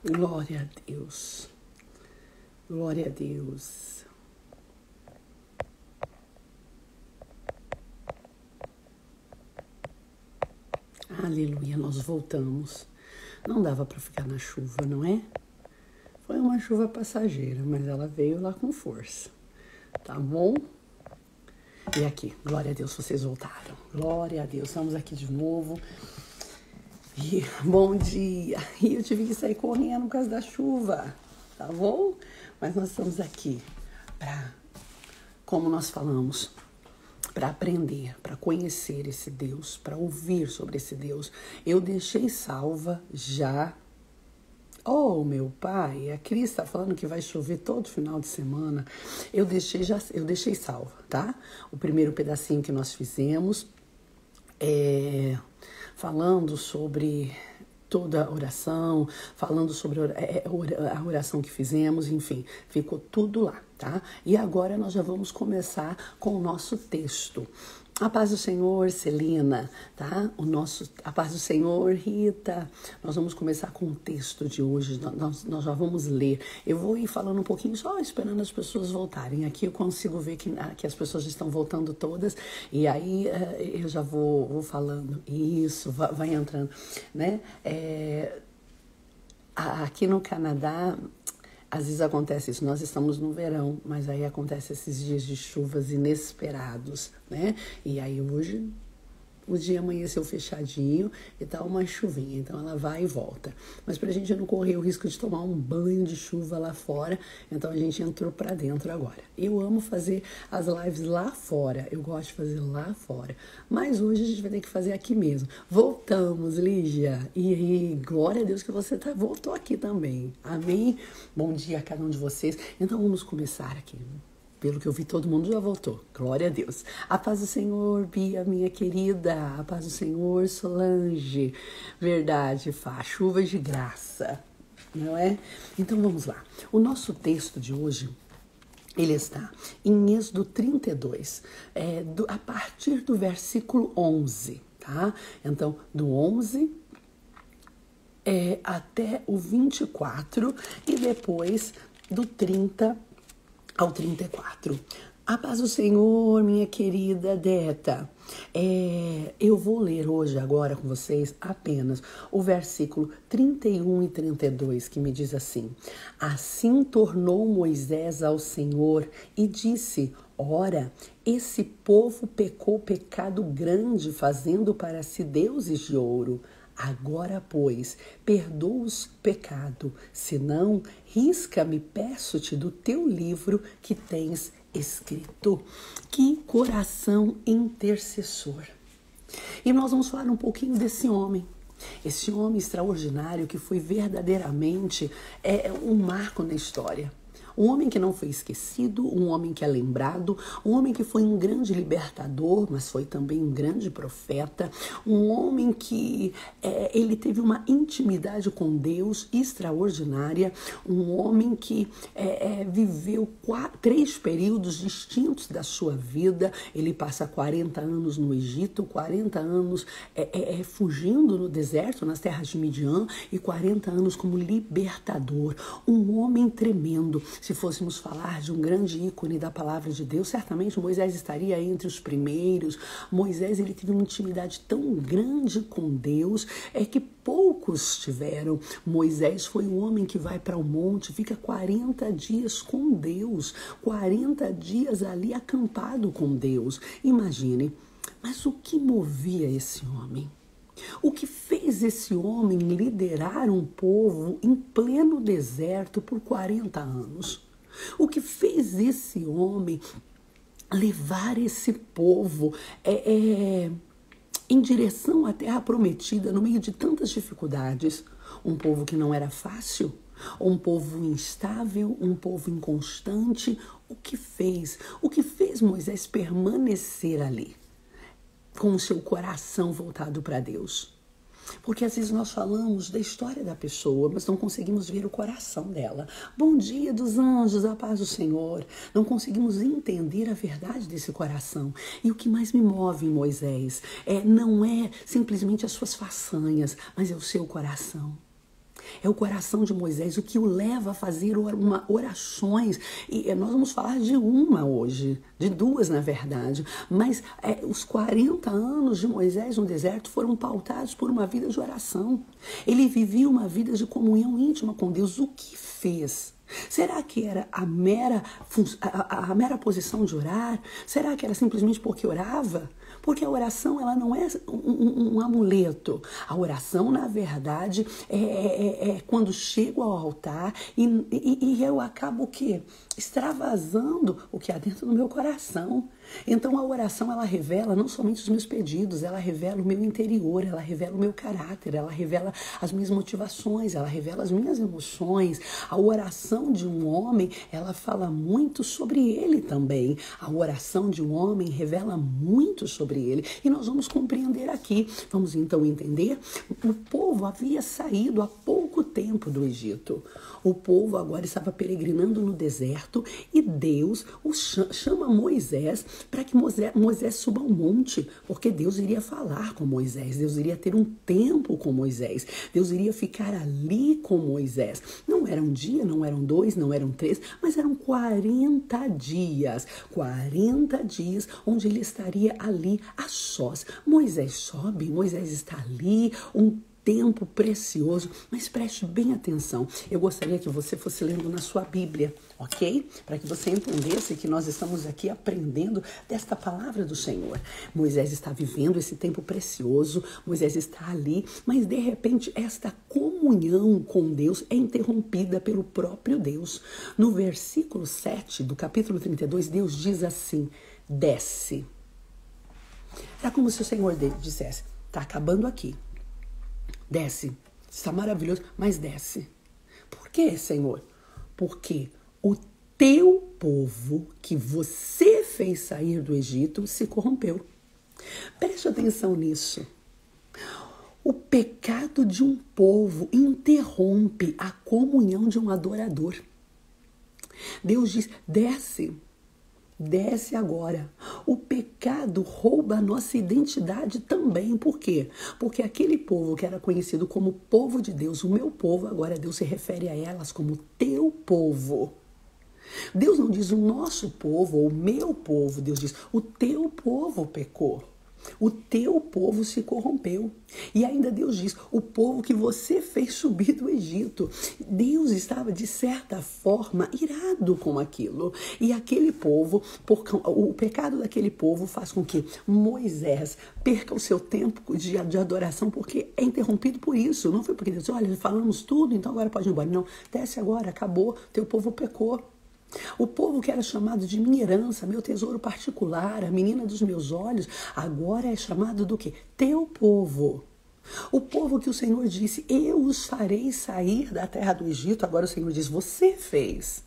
Glória a Deus. Glória a Deus. Aleluia, nós voltamos. Não dava para ficar na chuva, não é? Foi uma chuva passageira, mas ela veio lá com força. Tá bom? E aqui, glória a Deus, vocês voltaram. Glória a Deus, estamos aqui de novo. E bom dia. E eu tive que sair correndo por causa da chuva, tá bom? Mas nós estamos aqui para, como nós falamos, para aprender, para conhecer esse Deus, para ouvir sobre esse Deus. Eu deixei salva já. Oh, meu pai, a Cris está falando que vai chover todo final de semana. Eu deixei salva, tá? O primeiro pedacinho que nós fizemos, falando sobre toda a oração, falando sobre a oração que fizemos, enfim, ficou tudo lá, tá? E agora nós já vamos começar com o nosso texto. A paz do Senhor, Celina, tá? A paz do Senhor, Rita. Nós vamos começar com o texto de hoje, nós já vamos ler. Eu vou ir falando um pouquinho, só esperando as pessoas voltarem. Aqui eu consigo ver que as pessoas estão voltando todas, e aí eu já vou falando. Isso, vai entrando, né? Aqui no Canadá, às vezes acontece isso, nós estamos no verão, mas aí acontece esses dias de chuvas inesperados, né? E aí hoje o dia amanheceu fechadinho e tá uma chuvinha, então ela vai e volta. Mas pra gente não correr o risco de tomar um banho de chuva lá fora, então a gente entrou pra dentro agora. Eu amo fazer as lives lá fora, eu gosto de fazer lá fora, mas hoje a gente vai ter que fazer aqui mesmo. Voltamos, Lígia, e glória a Deus que você voltou aqui também, amém? Bom dia a cada um de vocês. Então vamos começar aqui. Pelo que eu vi, todo mundo já voltou. Glória a Deus. A paz do Senhor, Bia, minha querida. A paz do Senhor, Solange. Verdade, Fá. Chuvas de graça. Não é? Então, vamos lá. O nosso texto de hoje, ele está em Êxodo 32, a partir do versículo 11, tá? Então, do 11 até o 24 e depois do 30 ao 34. A paz do Senhor, minha querida Deta. Eu vou ler hoje, agora com vocês, apenas o versículo 31 e 32, que me diz assim: Assim tornou Moisés ao Senhor e disse: Ora, esse povo pecou pecado grande, fazendo para si deuses de ouro. Agora, pois, perdoa os pecados, senão risca-me, peço-te, do teu livro que tens escrito. Que coração intercessor! E nós vamos falar um pouquinho desse homem. Esse homem extraordinário que foi verdadeiramente um marco na história. Um homem que não foi esquecido, um homem que é lembrado, um homem que foi um grande libertador, mas foi também um grande profeta, um homem que ele teve uma intimidade com Deus extraordinária, um homem que viveu 3 períodos distintos da sua vida. Ele passa 40 anos no Egito, 40 anos fugindo no deserto, nas terras de Midian, e 40 anos como libertador, um homem tremendo. Se fôssemos falar de um grande ícone da palavra de Deus, certamente Moisés estaria entre os primeiros. Moisés, ele teve uma intimidade tão grande com Deus, que poucos tiveram. Moisés foi um homem que vai para o monte, fica 40 dias com Deus, 40 dias ali acampado com Deus. Imagine, mas o que movia esse homem? O que fez esse homem liderar um povo em pleno deserto por 40 anos? O que fez esse homem levar esse povo em direção à terra prometida no meio de tantas dificuldades? Um povo que não era fácil? Um povo instável? Um povo inconstante? O que fez? O que fez Moisés permanecer ali, com o seu coração voltado para Deus? Porque às vezes nós falamos da história da pessoa, mas não conseguimos ver o coração dela. Bom dia dos anjos, a paz do Senhor. Não conseguimos entender a verdade desse coração. E o que mais me move em Moisés não é simplesmente as suas façanhas, mas é o seu coração. É o coração de Moisés, o que o leva a fazer orações. E nós vamos falar de uma hoje, de duas na verdade. Mas os 40 anos de Moisés no deserto foram pautados por uma vida de oração. Ele vivia uma vida de comunhão íntima com Deus. O que fez? Será que era a mera posição de orar? Será que era simplesmente porque orava? Porque a oração, ela não é um amuleto. A oração, na verdade, é quando chego ao altar e eu acabo o quê? Extravasando o que há dentro do meu coração. Então a oração, ela revela não somente os meus pedidos, ela revela o meu interior, ela revela o meu caráter, ela revela as minhas motivações, ela revela as minhas emoções. A oração de um homem, ela fala muito sobre ele também. A oração de um homem revela muito sobre ele. E nós vamos compreender aqui. Vamos então entender. O povo havia saído há pouco tempo do Egito. O povo agora estava peregrinando no deserto e Deus chama Moisés para que Moisés suba ao monte, porque Deus iria falar com Moisés, Deus iria ter um tempo com Moisés, Deus iria ficar ali com Moisés. Não era um dia, não eram 2, não eram 3, mas eram 40 dias. 40 dias onde ele estaria ali a sós. Moisés sobe, Moisés está ali, um tempo precioso, mas preste bem atenção. Eu gostaria que você fosse lendo na sua Bíblia, ok? Para que você entendesse que nós estamos aqui aprendendo desta palavra do Senhor. Moisés está vivendo esse tempo precioso, Moisés está ali, mas de repente esta comunhão com Deus é interrompida pelo próprio Deus. No versículo 7 do capítulo 32, Deus diz assim: desce. Era como se o Senhor dissesse: está acabando aqui. Desce, está maravilhoso, mas desce. Por quê, Senhor? Porque o teu povo que você fez sair do Egito se corrompeu. Preste atenção nisso. O pecado de um povo interrompe a comunhão de um adorador. Deus diz: desce. Desce agora. O pecado rouba a nossa identidade também. Por quê? Porque aquele povo que era conhecido como povo de Deus, o meu povo, agora Deus se refere a elas como teu povo. Deus não diz o nosso povo ou o meu povo, Deus diz o teu povo pecou. O teu povo se corrompeu. E ainda Deus diz, o povo que você fez subir do Egito. Deus estava, de certa forma, irado com aquilo. E aquele povo, o pecado daquele povo faz com que Moisés perca o seu tempo de adoração, porque é interrompido por isso. Não foi porque Deus disse: olha, falamos tudo, então agora pode ir embora. Não, desce agora, acabou, teu povo pecou. O povo que era chamado de minha herança, meu tesouro particular, a menina dos meus olhos, agora é chamado do quê? Teu povo. O povo que o Senhor disse: eu os farei sair da terra do Egito. Agora o Senhor diz: você fez.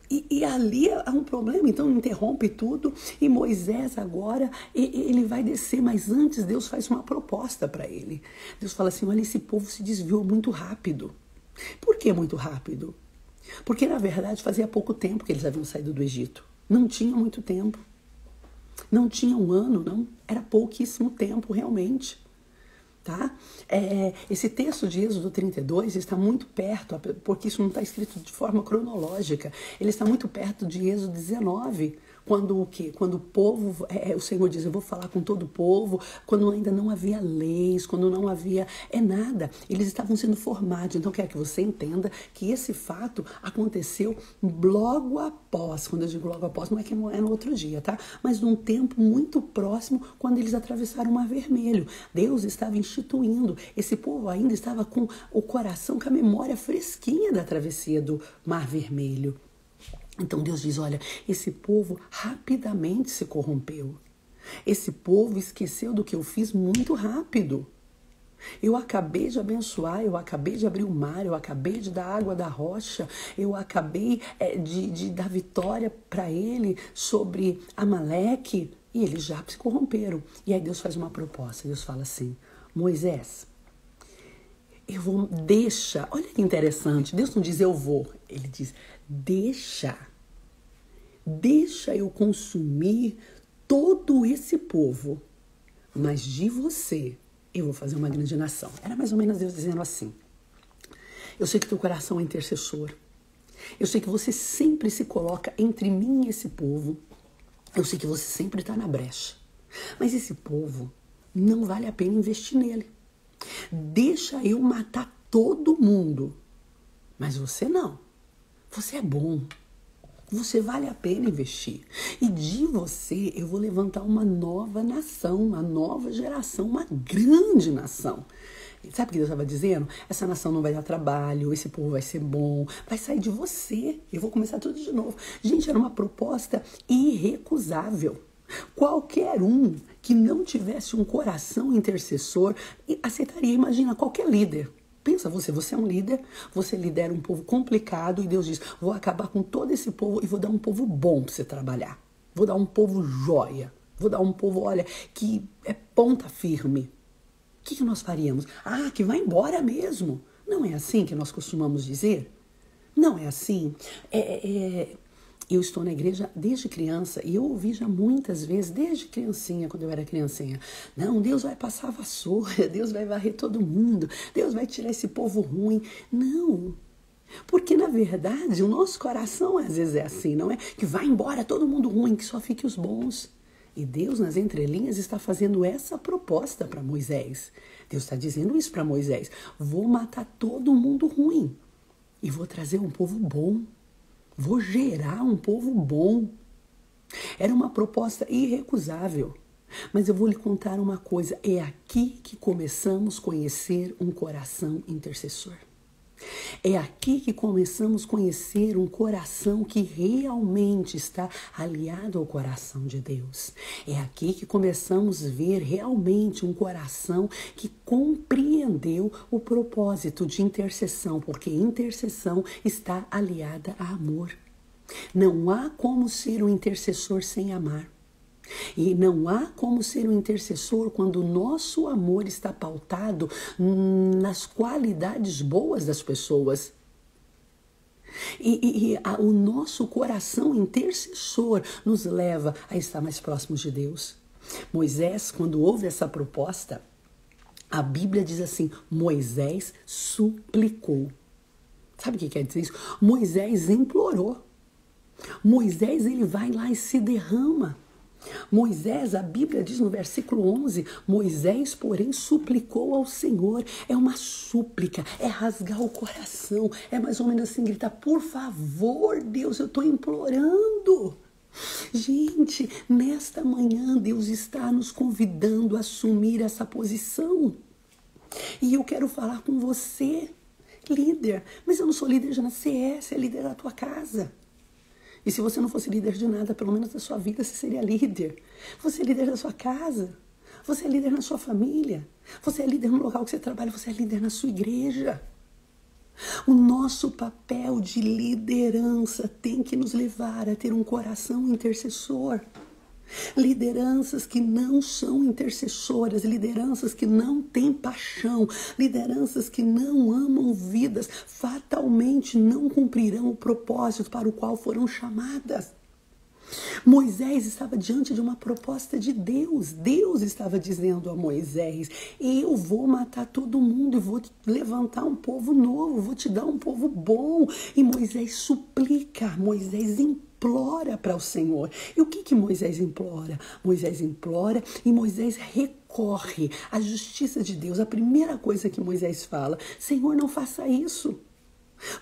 E ali há um problema, então interrompe tudo. E Moisés agora, ele vai descer, mas antes Deus faz uma proposta para ele. Deus fala assim: olha, esse povo se desviou muito rápido. Por que muito rápido? Porque, na verdade, fazia pouco tempo que eles haviam saído do Egito. Não tinha muito tempo. Não tinha um ano, não. Era pouquíssimo tempo, realmente. Tá? Esse texto de Êxodo 32 está muito perto, porque isso não está escrito de forma cronológica. Ele está muito perto de Êxodo 19, quando o quê? Quando o povo, o Senhor diz: eu vou falar com todo o povo, quando ainda não havia leis, quando não havia nada. Eles estavam sendo formados. Então, quero que você entenda que esse fato aconteceu logo após. Quando eu digo logo após, não é que não é no outro dia, tá? Mas num tempo muito próximo, quando eles atravessaram o Mar Vermelho. Deus estava instituindo. Esse povo ainda estava com o coração, com a memória fresquinha da travessia do Mar Vermelho. Então Deus diz: olha, esse povo rapidamente se corrompeu. Esse povo esqueceu do que eu fiz muito rápido. Eu acabei de abençoar, eu acabei de abrir o mar, eu acabei de dar água da rocha, eu acabei de dar vitória para ele sobre Amaleque, e eles já se corromperam. E aí Deus faz uma proposta. Deus fala assim: Moisés, deixa, olha que interessante, Deus não diz eu vou, ele diz deixa eu consumir todo esse povo, mas de você eu vou fazer uma grande nação. Era mais ou menos Deus dizendo assim. Eu sei que teu coração é intercessor. Eu sei que você sempre se coloca entre mim e esse povo. Eu sei que você sempre está na brecha. Mas esse povo não vale a pena investir nele. Deixa eu matar todo mundo. Mas você não. Você é bom. Você vale a pena investir. E de você eu vou levantar uma nova nação, uma nova geração, uma grande nação. Sabe o que Deus estava dizendo? Essa nação não vai dar trabalho, esse povo vai ser bom, vai sair de você. Eu vou começar tudo de novo. Gente, era uma proposta irrecusável. Qualquer um que não tivesse um coração intercessor aceitaria. Imagina, qualquer líder. Pensa você é um líder, você lidera um povo complicado e Deus diz, vou acabar com todo esse povo e vou dar um povo bom para você trabalhar. Vou dar um povo joia. Vou dar um povo, olha, que é ponta firme. O que nós faríamos? Ah, que vai embora mesmo. Não é assim que nós costumamos dizer? Não é assim. Eu estou na igreja desde criança e eu ouvi já muitas vezes, desde criancinha, quando eu era criancinha, não, Deus vai passar a vassoura, Deus vai varrer todo mundo, Deus vai tirar esse povo ruim. Não, porque na verdade o nosso coração às vezes é assim, não é? Que vai embora todo mundo ruim, que só fique os bons. E Deus, nas entrelinhas, está fazendo essa proposta para Moisés. Deus está dizendo isso para Moisés. Vou matar todo mundo ruim e vou trazer um povo bom. Vou gerar um povo bom. Era uma proposta irrecusável. Mas eu vou lhe contar uma coisa. É aqui que começamos a conhecer um coração intercessor. É aqui que começamos a conhecer um coração que realmente está aliado ao coração de Deus. É aqui que começamos a ver realmente um coração que compreendeu o propósito de intercessão, porque intercessão está aliada a amor. Não há como ser um intercessor sem amar. E não há como ser um intercessor quando o nosso amor está pautado nas qualidades boas das pessoas. O nosso coração intercessor nos leva a estar mais próximos de Deus. Moisés, quando houve essa proposta, a Bíblia diz assim, Moisés suplicou. Sabe o que quer dizer isso? Moisés implorou. Moisés, ele vai lá e se derrama. Moisés, a Bíblia diz no versículo 11, Moisés, porém, suplicou ao Senhor. É uma súplica, é rasgar o coração, é mais ou menos assim, gritar, por favor, Deus, eu estou implorando. Gente, nesta manhã, Deus está nos convidando a assumir essa posição. E eu quero falar com você, líder, mas eu não sou líder já na CS, é líder da tua casa. E se você não fosse líder de nada, pelo menos da sua vida, você seria líder. Você é líder da sua casa. Você é líder na sua família. Você é líder no local que você trabalha. Você é líder na sua igreja. O nosso papel de liderança tem que nos levar a ter um coração intercessor. Lideranças que não são intercessoras, lideranças que não têm paixão, lideranças que não amam vidas, fatalmente não cumprirão o propósito para o qual foram chamadas. Moisés estava diante de uma proposta de Deus. Deus estava dizendo a Moisés, eu vou matar todo mundo e vou levantar um povo novo, vou te dar um povo bom. E Moisés suplica, Moisés implora para o Senhor. E o que Moisés implora? Moisés implora e Moisés recorre à justiça de Deus. A primeira coisa que Moisés fala, Senhor, não faça isso.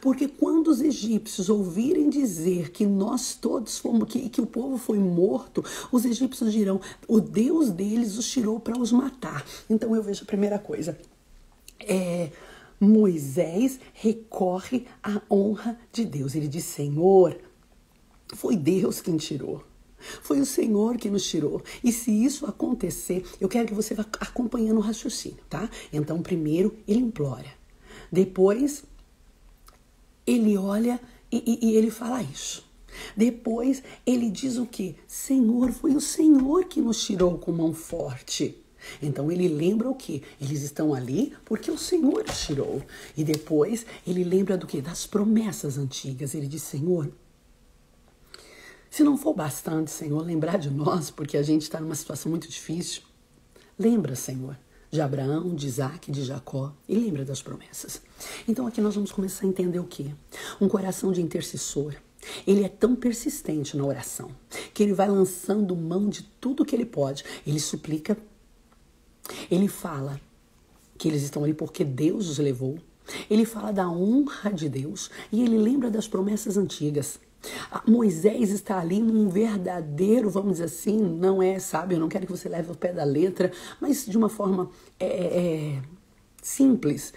Porque quando os egípcios ouvirem dizer que nós todos fomos, que o povo foi morto, os egípcios dirão, o Deus deles os tirou para os matar. Então eu vejo a primeira coisa, Moisés recorre à honra de Deus. Ele diz, Senhor, foi Deus quem tirou. Foi o Senhor que nos tirou. E se isso acontecer, eu quero que você vá acompanhando o raciocínio, tá? Então primeiro ele implora. Depois ele olha e ele fala isso. Depois ele diz o quê? Senhor, foi o Senhor que nos tirou com mão forte. Então ele lembra o quê? Eles estão ali porque o Senhor os tirou. E depois ele lembra do quê? Das promessas antigas. Ele diz, Senhor, se não for bastante, Senhor, lembrar de nós, porque a gente está numa situação muito difícil, lembra, Senhor, de Abraão, de Isaac, de Jacó, e lembra das promessas. Então aqui nós vamos começar a entender o quê? Um coração de intercessor. Ele é tão persistente na oração que ele vai lançando mão de tudo que ele pode. Ele suplica, ele fala que eles estão ali porque Deus os levou. Ele fala da honra de Deus e ele lembra das promessas antigas. Moisés está ali num verdadeiro, vamos dizer assim, não é, sabe, eu não quero que você leve o pé da letra, mas de uma forma simples,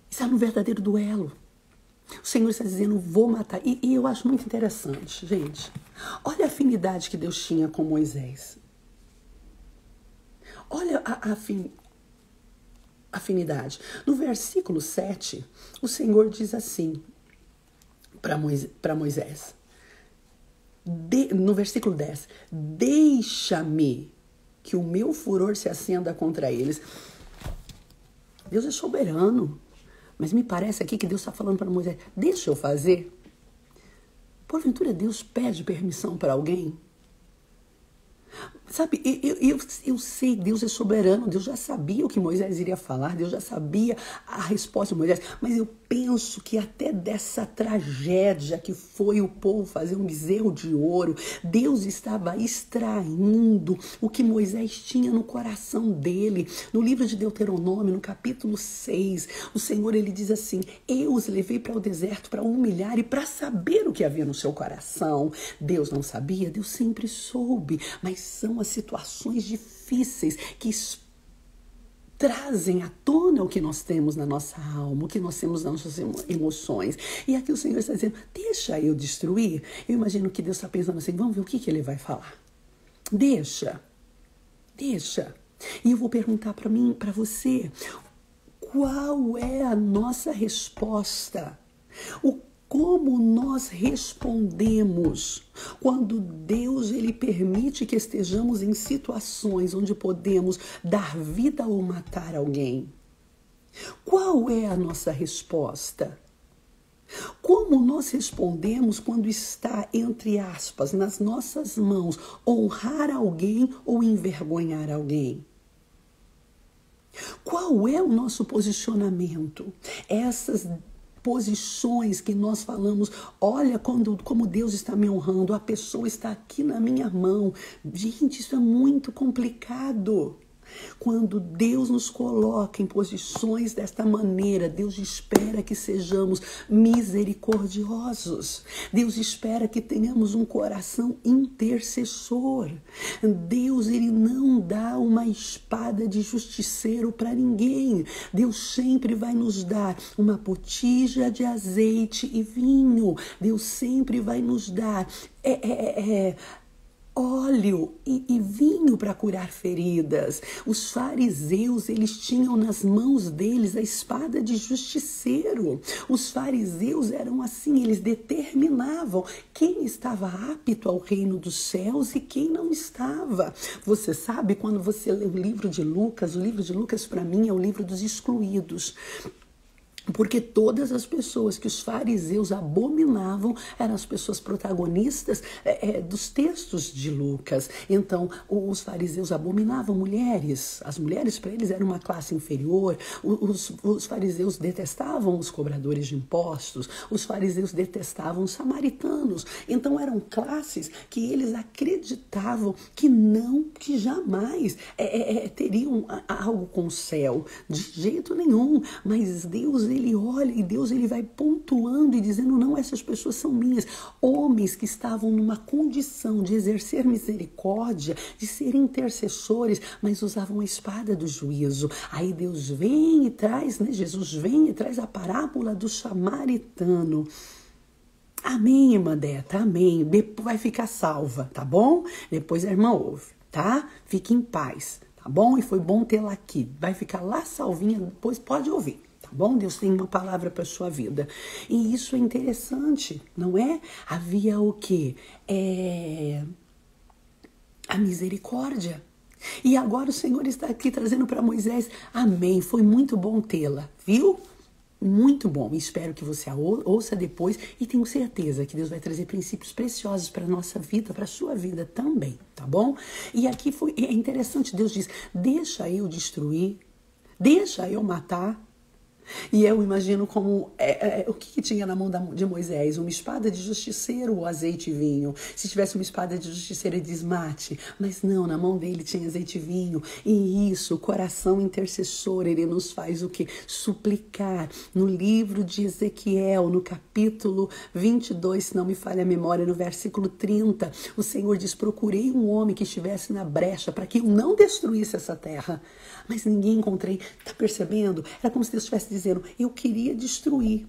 está num verdadeiro duelo. O Senhor está dizendo, vou matar. E eu acho muito interessante, gente. Olha a afinidade que Deus tinha com Moisés. Olha a afinidade. No versículo 7, o Senhor diz assim para Moisés. No versículo 10, deixa-me que o meu furor se acenda contra eles. Deus é soberano. Mas me parece aqui que Deus está falando para Moisés, deixa eu fazer. Porventura Deus pede permissão para alguém? Sabe, eu sei, Deus é soberano, Deus já sabia o que Moisés iria falar, Deus já sabia a resposta de Moisés, mas eu penso que até dessa tragédia que foi o povo fazer um bezerro de ouro, Deus estava extraindo o que Moisés tinha no coração dele. No livro de Deuteronômio, no capítulo 6, o Senhor ele diz assim, eu os levei para o deserto para humilhar e para saber o que havia no seu coração. Deus não sabia, Deus sempre soube, mas são as situações difíceis que trazem à tona o que nós temos na nossa alma, o que nós temos nas nossas emoções. E aqui o Senhor está dizendo, deixa eu destruir. Eu imagino que Deus está pensando assim, vamos ver o que ele vai falar. Deixa. E eu vou perguntar para mim, para você, qual é a nossa resposta? Como nós respondemos quando Deus ele permite que estejamos em situações onde podemos dar vida ou matar alguém? Qual é a nossa resposta? Como nós respondemos quando está, entre aspas, nas nossas mãos, honrar alguém ou envergonhar alguém? Qual é o nosso posicionamento? Essas posições que nós falamos, olha como Deus está me honrando, a pessoa está aqui na minha mão. Gente, isso é muito complicado. Quando Deus nos coloca em posições desta maneira, Deus espera que sejamos misericordiosos. Deus espera que tenhamos um coração intercessor. Deus, ele não dá uma espada de justiceiro para ninguém. Deus sempre vai nos dar uma botija de azeite e vinho. Deus sempre vai nos dar óleo e vinho para curar feridas. Os fariseus, eles tinham nas mãos deles a espada de justiceiro. Os fariseus eram assim, eles determinavam quem estava apto ao reino dos céus e quem não estava. Você sabe, quando você lê o livro de Lucas para mim é o livro dos excluídos. Porque todas as pessoas que os fariseus abominavam eram as pessoas protagonistas dos textos de Lucas. Então, os fariseus abominavam mulheres. As mulheres, para eles, eram uma classe inferior. Os fariseus detestavam os cobradores de impostos. Os fariseus detestavam os samaritanos. Então, eram classes que eles acreditavam que jamais teriam algo com o céu. De jeito nenhum. Mas Deus, ele olha e Deus ele vai pontuando e dizendo, não, essas pessoas são minhas. Homens que estavam numa condição de exercer misericórdia, de ser intercessores, mas usavam a espada do juízo. Aí Deus vem e traz, Jesus vem e traz a parábola do samaritano. Amém, irmã Deta, amém. Depois vai ficar salva, tá bom? Depois a irmã ouve, tá? Fique em paz, tá bom? E foi bom tê-la aqui. Vai ficar lá salvinha, depois pode ouvir. Tá bom? Deus tem uma palavra para a sua vida. E isso é interessante, não é? Havia o quê? A misericórdia. E agora o Senhor está aqui trazendo para Moisés. Amém, foi muito bom tê-la, viu? Muito bom. Espero que você a ouça depois e tenho certeza que Deus vai trazer princípios preciosos para a nossa vida, para a sua vida também, tá bom? E aqui é interessante, Deus diz, deixa eu destruir. Deixa eu matar. E eu imagino como o que tinha na mão de Moisés? Uma espada de justiceiro ou azeite e vinho? Se tivesse uma espada de justiceiro, ele diz mate. Mas não, na mão dele tinha azeite e vinho. E isso, o coração intercessor, ele nos faz o quê? Suplicar. No livro de Ezequiel, no capítulo 22, se não me falha a memória, no versículo 30, o Senhor diz, procurei um homem que estivesse na brecha para que eu não destruísse essa terra. Mas ninguém encontrei. Tá percebendo? Era como se Deus estivesse dizendo, eu queria destruir.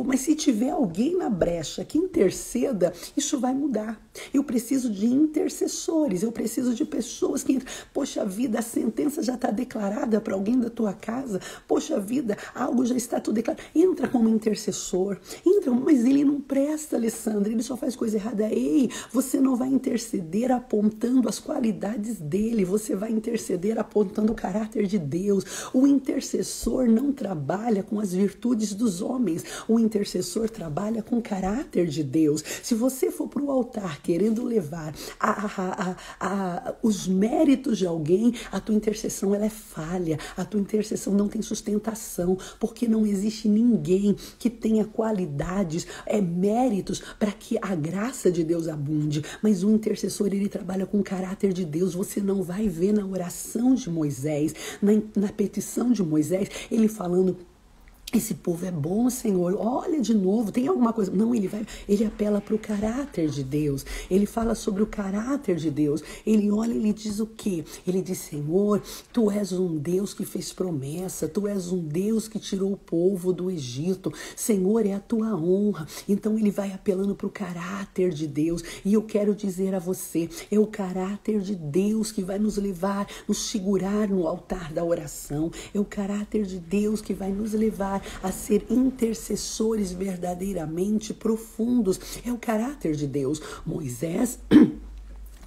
Mas se tiver alguém na brecha que interceda, isso vai mudar. Eu preciso de intercessores, eu preciso de pessoas que entram. Poxa vida, a sentença já está declarada para alguém da tua casa. Poxa vida, algo já está tudo declarado. Entra como intercessor. Entra, mas ele não presta, Alessandra, ele só faz coisa errada. Ei, você não vai interceder apontando as qualidades dele, você vai interceder apontando o caráter de Deus. O intercessor não trabalha com as virtudes dos homens. O intercessor trabalha com o caráter de Deus. Se você for para o altar querendo levar os méritos de alguém, a tua intercessão ela é falha. A tua intercessão não tem sustentação, porque não existe ninguém que tenha qualidades, méritos para que a graça de Deus abunde. Mas o intercessor, ele trabalha com o caráter de Deus. Você não vai ver na oração de Moisés, na petição de Moisés, ele falando, esse povo é bom, Senhor, olha de novo, tem alguma coisa. Não, ele apela para o caráter de Deus, ele fala sobre o caráter de Deus, ele olha e ele diz o quê? Ele diz, Senhor, tu és um Deus que fez promessa, tu és um Deus que tirou o povo do Egito, Senhor, é a tua honra. Então ele vai apelando para o caráter de Deus, e eu quero dizer a você, é o caráter de Deus que vai nos levar, nos segurar no altar da oração, é o caráter de Deus que vai nos levar a ser intercessores verdadeiramente profundos. É o caráter de Deus. Moisés,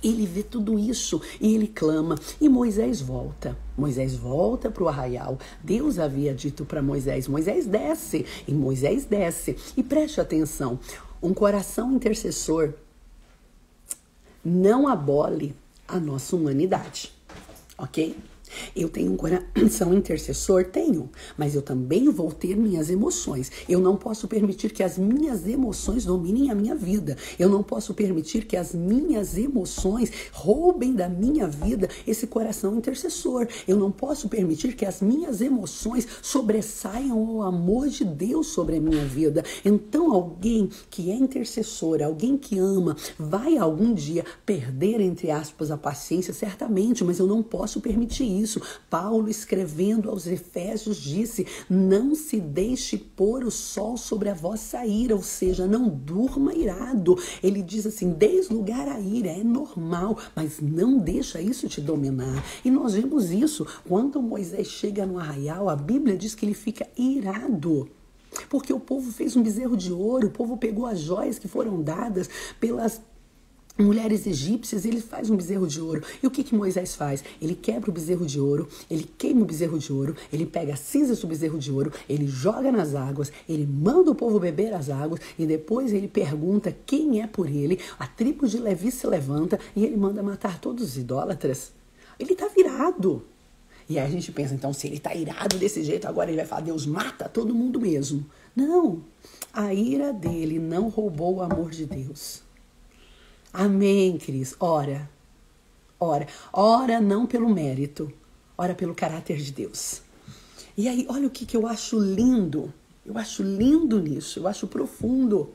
ele vê tudo isso e ele clama. E Moisés volta. Moisés volta para o arraial. Deus havia dito para Moisés, Moisés desce. E Moisés desce. E preste atenção, um coração intercessor não abole a nossa humanidade. Ok? Eu tenho um coração intercessor? Tenho, mas eu também vou ter minhas emoções. Eu não posso permitir que as minhas emoções dominem a minha vida. Eu não posso permitir que as minhas emoções roubem da minha vida esse coração intercessor. Eu não posso permitir que as minhas emoções sobressaiam o amor de Deus sobre a minha vida. Então, alguém que é intercessor, alguém que ama, vai algum dia perder, entre aspas, a paciência, certamente, mas eu não posso permitir isso. Paulo, escrevendo aos Efésios, disse, não se deixe pôr o sol sobre a vossa ira, ou seja, não durma irado. Ele diz assim, deis lugar à ira, é normal, mas não deixa isso te dominar. E nós vemos isso, quando Moisés chega no arraial, a Bíblia diz que ele fica irado. Porque o povo fez um bezerro de ouro, o povo pegou as joias que foram dadas pelas mulheres egípcias, ele faz um bezerro de ouro. E o que Moisés faz? Ele quebra o bezerro de ouro, ele queima o bezerro de ouro, ele pega as cinzas do bezerro de ouro, ele joga nas águas, ele manda o povo beber as águas e depois ele pergunta quem é por ele. A tribo de Levi se levanta e ele manda matar todos os idólatras. Ele está virado. E aí a gente pensa, então, se ele está irado desse jeito, agora ele vai falar, Deus mata todo mundo mesmo. Não, a ira dele não roubou o amor de Deus. Amém, Cris. Ora não pelo mérito, ora pelo caráter de Deus. E aí, olha o que eu acho lindo. Eu acho lindo nisso, eu acho profundo.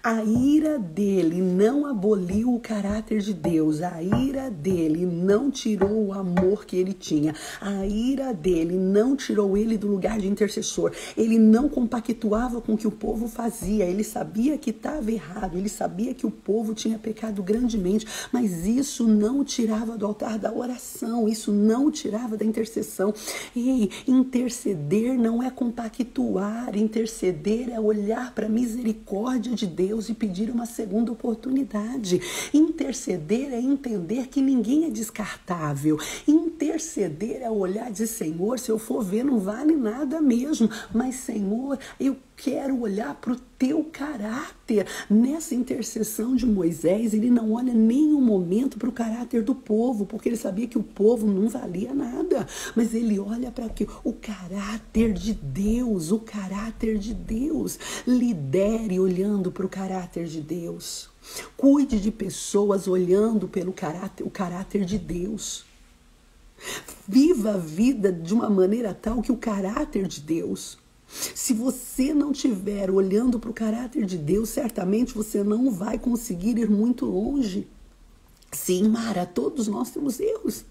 A ira dele não aboliu o caráter de Deus. A ira dele não tirou o amor que ele tinha. A ira dele não tirou ele do lugar de intercessor. Ele não compactuava com o que o povo fazia. Ele sabia que estava errado. Ele sabia que o povo tinha pecado grandemente. Mas isso não o tirava do altar da oração. Isso não o tirava da intercessão. E interceder não é compactuar. Interceder é olhar para a misericórdia de Deus Deus e pedir uma segunda oportunidade. Interceder é entender que ninguém é descartável. Interceder é olhar e dizer, Senhor, se eu for ver, não vale nada mesmo. Mas, Senhor, eu quero olhar para o teu caráter. Nessa intercessão de Moisés, ele não olha nem um momento para o caráter do povo, porque ele sabia que o povo não valia nada. Mas ele olha para o caráter de Deus, o caráter de Deus. Lidere olhando para o caráter de Deus. Cuide de pessoas olhando pelo caráter, o caráter de Deus. Viva a vida de uma maneira tal que o caráter de Deus. Se você não estiver olhando para o caráter de Deus, certamente você não vai conseguir ir muito longe. Sim, Mara, todos nós temos erros.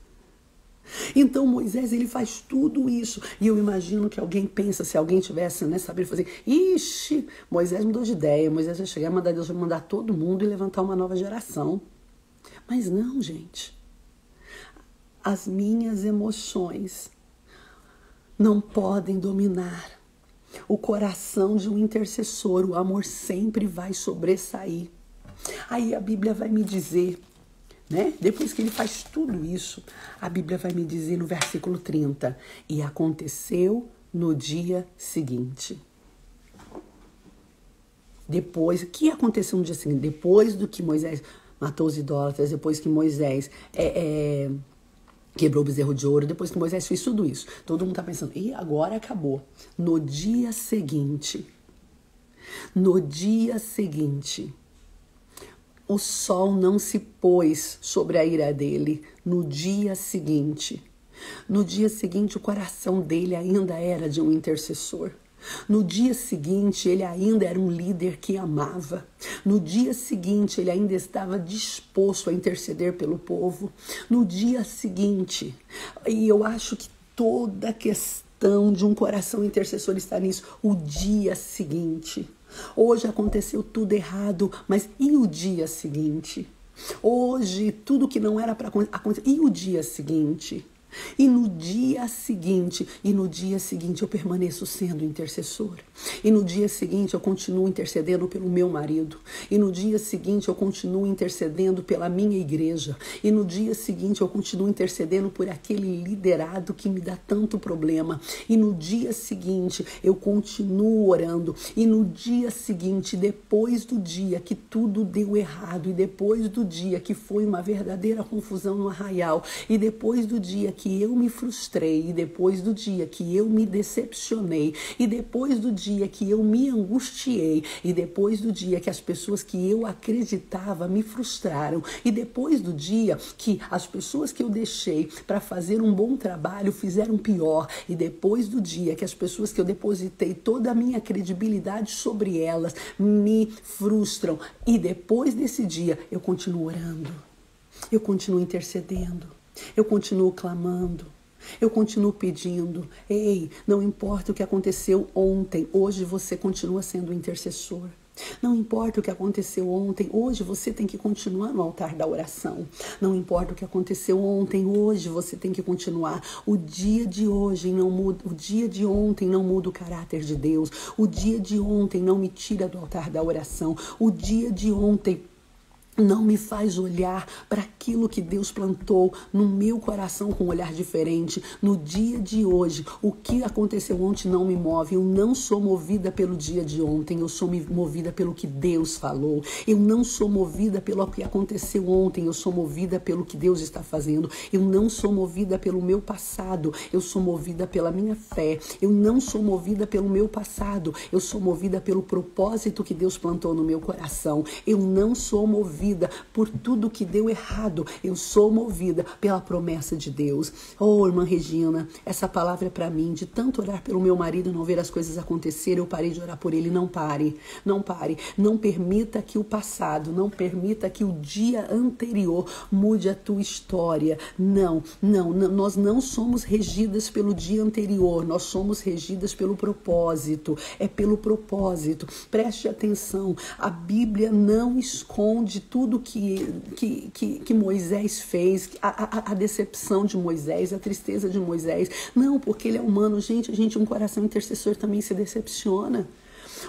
Então Moisés, ele faz tudo isso. E eu imagino que alguém pensa, se alguém tivesse, saber fazer, ixi, Moisés mudou de ideia, Moisés vai chegar, Deus vai mandar todo mundo e levantar uma nova geração. Mas não, gente. As minhas emoções não podem dominar o coração de um intercessor. O amor sempre vai sobressair. Aí a Bíblia vai me dizer, depois que ele faz tudo isso, a Bíblia vai me dizer no versículo 30, e aconteceu no dia seguinte. Depois, o que aconteceu no dia seguinte? Depois do que Moisés matou os idólatras, depois que Moisés quebrou o bezerro de ouro, depois que Moisés fez tudo isso, todo mundo está pensando, e agora acabou. No dia seguinte, o sol não se pôs sobre a ira dele. No dia seguinte, o coração dele ainda era de um intercessor. No dia seguinte, ele ainda era um líder que amava. No dia seguinte, ele ainda estava disposto a interceder pelo povo. No dia seguinte, e eu acho que toda a questão de um coração intercessor está nisso, o dia seguinte. Hoje aconteceu tudo errado, mas e o dia seguinte? Hoje, tudo que não era para acontecer, e o dia seguinte? E no dia seguinte eu permaneço sendo intercessor. E no dia seguinte eu continuo intercedendo pelo meu marido. E no dia seguinte eu continuo intercedendo pela minha igreja. E no dia seguinte eu continuo intercedendo por aquele liderado que me dá tanto problema. E no dia seguinte eu continuo orando. E no dia seguinte, depois do dia que tudo deu errado, e depois do dia que foi uma verdadeira confusão no arraial, e depois do dia que eu me frustrei, e depois do dia que eu me decepcionei, e depois do dia que eu me angustiei, e depois do dia que as pessoas que eu acreditava me frustraram, e depois do dia que as pessoas que eu deixei para fazer um bom trabalho fizeram pior, e depois do dia que as pessoas que eu depositei toda a minha credibilidade sobre elas me frustram, e depois desse dia eu continuo orando, eu continuo intercedendo, eu continuo clamando, eu continuo pedindo. Ei, não importa o que aconteceu ontem, hoje você continua sendo intercessor. Não importa o que aconteceu ontem, hoje você tem que continuar no altar da oração. Não importa o que aconteceu ontem, hoje você tem que continuar. O dia de hoje não muda, o dia de ontem não muda o caráter de Deus. O dia de ontem não me tira do altar da oração. O dia de ontem não me faz olhar para aquilo que Deus plantou no meu coração com um olhar diferente. No dia de hoje, o que aconteceu ontem não me move. Eu não sou movida pelo dia de ontem, eu sou movida pelo que Deus falou. Eu não sou movida pelo que aconteceu ontem, eu sou movida pelo que Deus está fazendo. Eu não sou movida pelo meu passado, eu sou movida pela minha fé. Eu não sou movida pelo meu passado, eu sou movida pelo propósito que Deus plantou no meu coração. Eu não sou movida por tudo que deu errado, eu sou movida pela promessa de Deus. Oh, irmã Regina, essa palavra é para mim. De tanto orar pelo meu marido e não ver as coisas acontecerem, eu parei de orar por ele. Não pare, não pare, não permita que o passado, não permita que o dia anterior mude a tua história. Não, nós não somos regidas pelo dia anterior, nós somos regidas pelo propósito. É pelo propósito. Preste atenção, a Bíblia não esconde tudo que Moisés fez, a decepção de Moisés, a tristeza de Moisés. Não, porque ele é humano. Gente, um coração intercessor também se decepciona.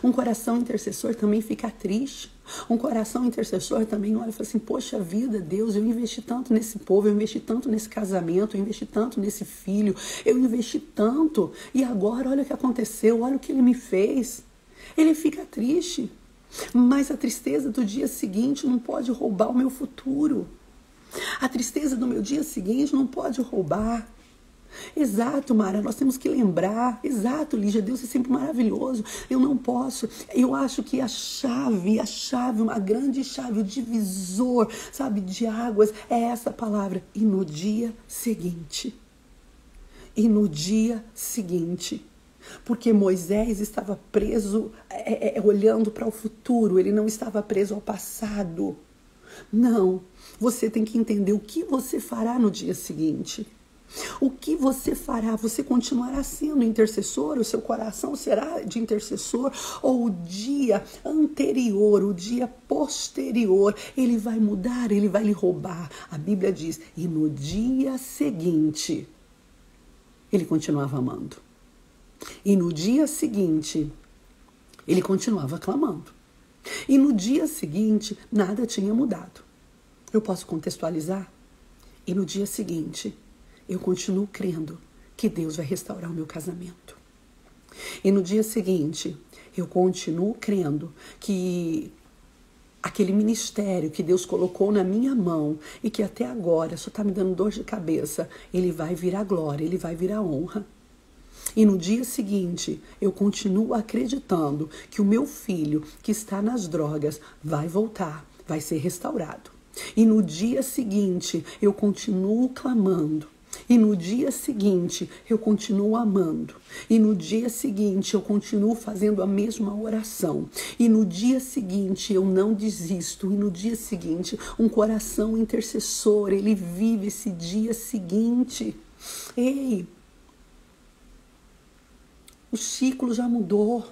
Um coração intercessor também fica triste. Um coração intercessor também olha e fala assim, poxa vida, Deus, eu investi tanto nesse povo, eu investi tanto nesse casamento, eu investi tanto nesse filho, eu investi tanto, e agora olha o que aconteceu, olha o que ele me fez. Ele fica triste, mas a tristeza do dia seguinte não pode roubar o meu futuro. A tristeza do meu dia seguinte não pode roubar. Exato, Mara, nós temos que lembrar. Exato, Lígia, Deus é sempre maravilhoso. Eu não posso. Eu acho que a chave, uma grande chave, o divisor, sabe, de águas, é essa palavra. E no dia seguinte. E no dia seguinte. Porque Moisés estava preso, olhando para o futuro, ele não estava preso ao passado. Não, você tem que entender o que você fará no dia seguinte. O que você fará? Você continuará sendo intercessor? O seu coração será de intercessor? Ou o dia anterior, o dia posterior, ele vai mudar, ele vai lhe roubar? A Bíblia diz, e no dia seguinte, ele continuava amando. E no dia seguinte, ele continuava clamando. E no dia seguinte, nada tinha mudado. Eu posso contextualizar? E no dia seguinte, eu continuo crendo que Deus vai restaurar o meu casamento. E no dia seguinte, eu continuo crendo que aquele ministério que Deus colocou na minha mão e que até agora só está me dando dor de cabeça, ele vai virar glória, ele vai virar honra. E no dia seguinte, eu continuo acreditando que o meu filho que está nas drogas vai voltar, vai ser restaurado. E no dia seguinte, eu continuo clamando. E no dia seguinte, eu continuo amando. E no dia seguinte, eu continuo fazendo a mesma oração. E no dia seguinte, eu não desisto. E no dia seguinte, um coração intercessor, ele vive esse dia seguinte. Ei, o ciclo já mudou.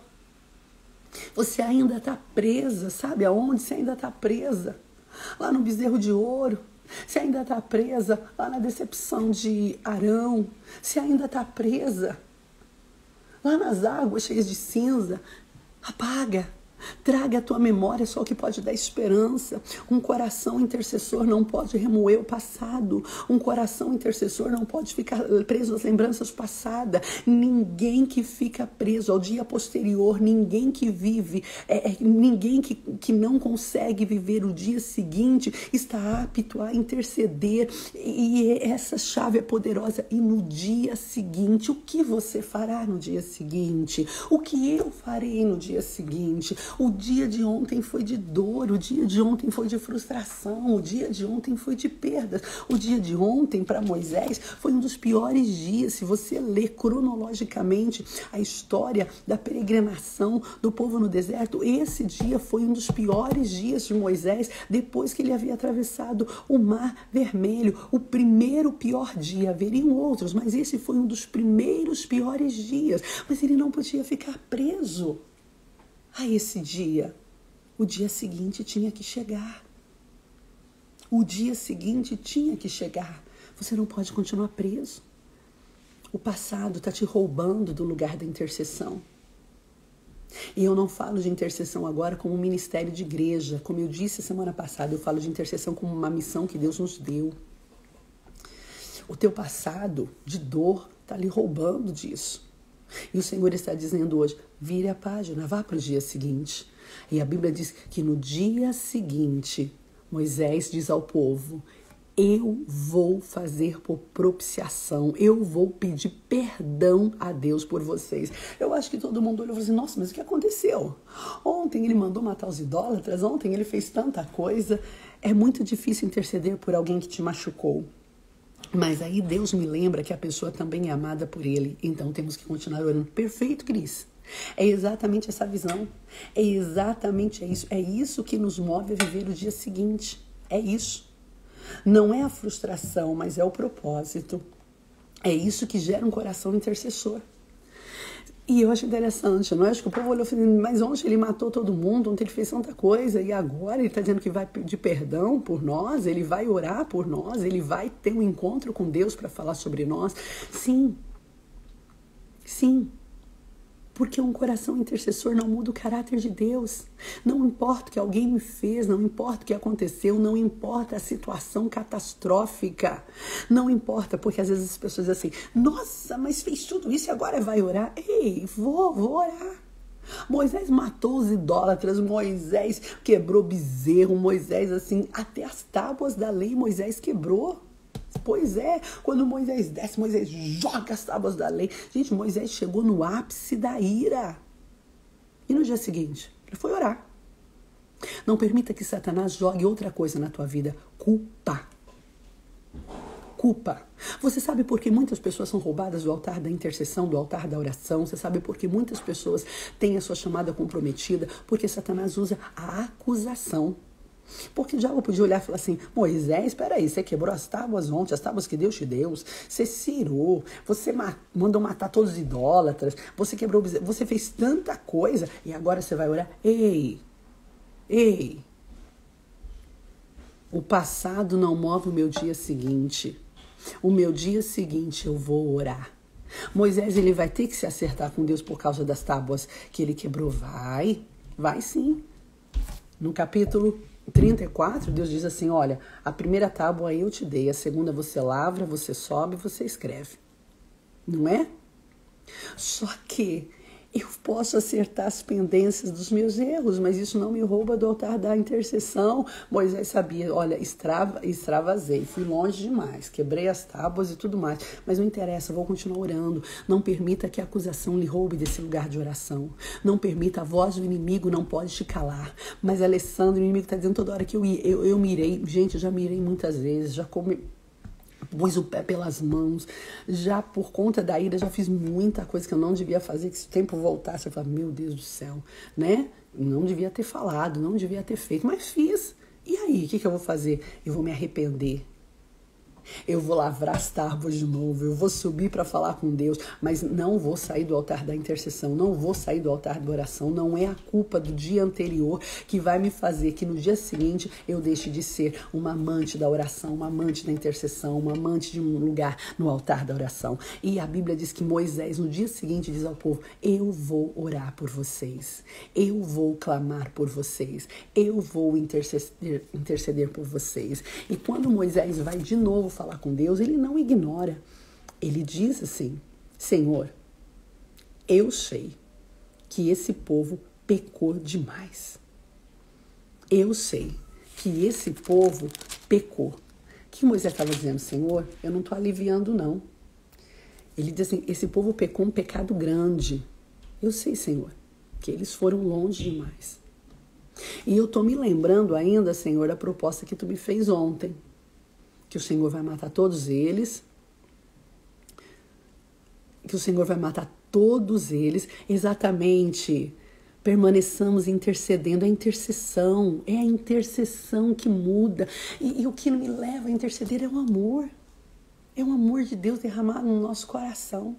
Você ainda está presa, sabe aonde? Você ainda está presa. Lá no bezerro de ouro. Você ainda está presa lá na decepção de Arão. Você ainda está presa lá nas águas cheias de cinza. Apaga. Traga à tua memória só o que pode dar esperança. Um coração intercessor não pode remoer o passado. Um coração intercessor não pode ficar preso às lembranças passadas. Ninguém que fica preso ao dia posterior, ninguém que vive, ninguém que não consegue viver o dia seguinte está apto a interceder. E essa chave é poderosa. E no dia seguinte, o que você fará no dia seguinte? O que eu farei no dia seguinte? O dia de ontem foi de dor, o dia de ontem foi de frustração, o dia de ontem foi de perdas. O dia de ontem, para Moisés, foi um dos piores dias. Se você ler cronologicamente a história da peregrinação do povo no deserto, esse dia foi um dos piores dias de Moisés, depois que ele havia atravessado o Mar Vermelho. O primeiro pior dia, haveriam outros, mas esse foi um dos primeiros piores dias. Mas ele não podia ficar preso a esse dia. O dia seguinte tinha que chegar. O dia seguinte tinha que chegar. Você não pode continuar preso. O passado está te roubando do lugar da intercessão. E eu não falo de intercessão agora como um ministério de igreja. Como eu disse semana passada, eu falo de intercessão como uma missão que Deus nos deu. O teu passado de dor está lhe roubando disso. E o Senhor está dizendo hoje, vire a página, vá para o dia seguinte. E a Bíblia diz que no dia seguinte, Moisés diz ao povo, eu vou fazer por propiciação, eu vou pedir perdão a Deus por vocês. Eu acho que todo mundo olhou e falou assim, nossa, mas o que aconteceu? Ontem ele mandou matar os idólatras, ontem ele fez tanta coisa. É muito difícil interceder por alguém que te machucou. Mas aí Deus me lembra que a pessoa também é amada por Ele. Então temos que continuar orando. Perfeito, Cris. É exatamente essa visão. É exatamente isso. É isso que nos move a viver o dia seguinte. É isso. Não é a frustração, mas é o propósito. É isso que gera um coração intercessor. E eu acho interessante, não é? Acho que o povo olhou e falou, mas ontem ele matou todo mundo, ontem ele fez tanta coisa, e agora ele está dizendo que vai pedir perdão por nós, ele vai orar por nós, ele vai ter um encontro com Deus para falar sobre nós. Sim, sim. Porque um coração intercessor não muda o caráter de Deus. Não importa o que alguém me fez, não importa o que aconteceu, não importa a situação catastrófica. Não importa, porque às vezes as pessoas dizem assim, nossa, mas fez tudo isso e agora vai orar? Ei, vou orar. Moisés matou os idólatras, Moisés quebrou bezerro, Moisés assim, até as tábuas da lei Moisés quebrou. Pois é, quando Moisés desce, Moisés joga as tábuas da lei. Gente, Moisés chegou no ápice da ira. E no dia seguinte, ele foi orar. Não permita que Satanás jogue outra coisa na tua vida, culpa. Culpa. Você sabe por que muitas pessoas são roubadas do altar da intercessão, do altar da oração? Você sabe por que muitas pessoas têm a sua chamada comprometida? Porque Satanás usa a acusação. Porque o diabo podia olhar e falar assim, Moisés, peraí, você quebrou as tábuas ontem, as tábuas que Deus te deu, você cirou, você mandou matar todos os idólatras, você quebrou, você fez tanta coisa e agora você vai orar. Ei, o passado não move o meu dia seguinte. O meu dia seguinte eu vou orar. Moisés, ele vai ter que se acertar com Deus por causa das tábuas que ele quebrou. Vai sim. No capítulo 34, Deus diz assim, olha, a primeira tábua eu te dei, a segunda você lavra, você sobe, você escreve. Não é? Só que eu posso acertar as pendências dos meus erros, mas isso não me rouba do altar da intercessão. Moisés sabia, olha, extravasei, fui longe demais, quebrei as tábuas e tudo mais, mas não interessa, vou continuar orando. Não permita que a acusação lhe roube desse lugar de oração. Não permita, a voz do inimigo não pode te calar. Mas Alessandro, o inimigo está dizendo toda hora que eu mirei, gente, eu já mirei muitas vezes, já pus o pé pelas mãos, já por conta da ira, já fiz muita coisa que eu não devia fazer, que se o tempo voltasse, eu falava, meu Deus do céu, né? Não devia ter falado, não devia ter feito, mas fiz. E aí, o que eu vou fazer? Eu vou me arrepender. Eu vou lavrar as tábuas de novo, eu vou subir para falar com Deus, mas não vou sair do altar da intercessão, não vou sair do altar da oração. Não é a culpa do dia anterior que vai me fazer que no dia seguinte eu deixe de ser uma amante da oração, uma amante da intercessão, uma amante de um lugar no altar da oração. E a Bíblia diz que Moisés no dia seguinte diz ao povo, eu vou orar por vocês, eu vou clamar por vocês, eu vou interceder por vocês. E quando Moisés vai de novo falar com Deus, ele não ignora. Ele diz assim, Senhor, eu sei que esse povo pecou demais. Eu sei que esse povo pecou. O que Moisés estava dizendo, Senhor, eu não estou aliviando não. Ele diz assim, esse povo pecou um pecado grande. Eu sei, Senhor, que eles foram longe demais. E eu estou me lembrando ainda, Senhor, da proposta que tu me fez ontem. Que o Senhor vai matar todos eles, que o Senhor vai matar todos eles, exatamente, permaneçamos intercedendo, é a intercessão que muda, e o que me leva a interceder é o amor de Deus derramado no nosso coração,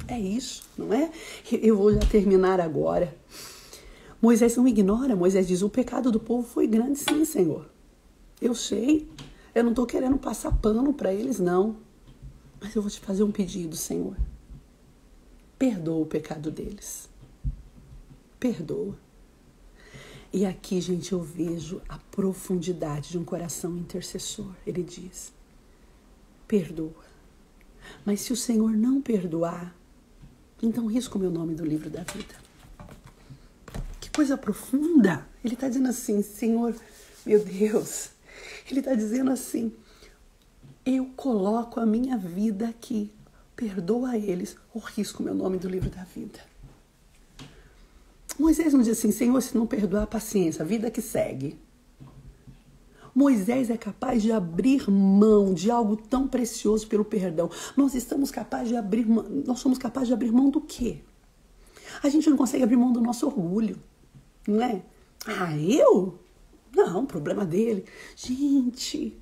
é isso, não é? Eu vou já terminar agora. Moisés não ignora, Moisés diz, o pecado do povo foi grande sim, Senhor, eu sei. Eu não estou querendo passar pano para eles, não. Mas eu vou te fazer um pedido, Senhor. Perdoa o pecado deles. Perdoa. E aqui, gente, eu vejo a profundidade de um coração intercessor. Ele diz, perdoa. Mas se o Senhor não perdoar, então risca o meu nome do livro da vida. Que coisa profunda. Ele está dizendo assim, Senhor, meu Deus... Ele está dizendo assim, eu coloco a minha vida aqui, perdoa eles, ou risco o meu nome do livro da vida. Moisés não diz assim, Senhor, se não perdoar, paciência, a vida que segue. Moisés é capaz de abrir mão de algo tão precioso pelo perdão. Nós somos capazes de abrir mão do quê? A gente não consegue abrir mão do nosso orgulho, não é? Ah, eu? Não, problema dele. Gente,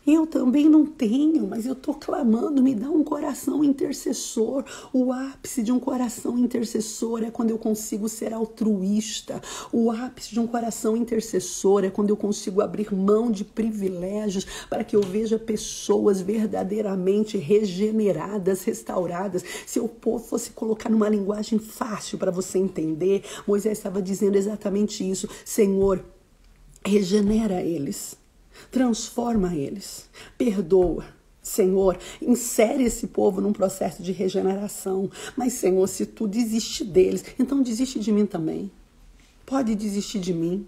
Eu também não tenho, mas eu estou clamando, me dá um coração intercessor. O ápice de um coração intercessor é quando eu consigo ser altruísta. O ápice de um coração intercessor é quando eu consigo abrir mão de privilégios para que eu veja pessoas verdadeiramente regeneradas, restauradas. Se eu fosse colocar numa linguagem fácil para você entender, Moisés estava dizendo exatamente isso. Senhor, regenera eles. Transforma eles, perdoa. Senhor, insere esse povo num processo de regeneração. Mas, Senhor, se tu desiste deles, então desiste de mim também. Pode desistir de mim.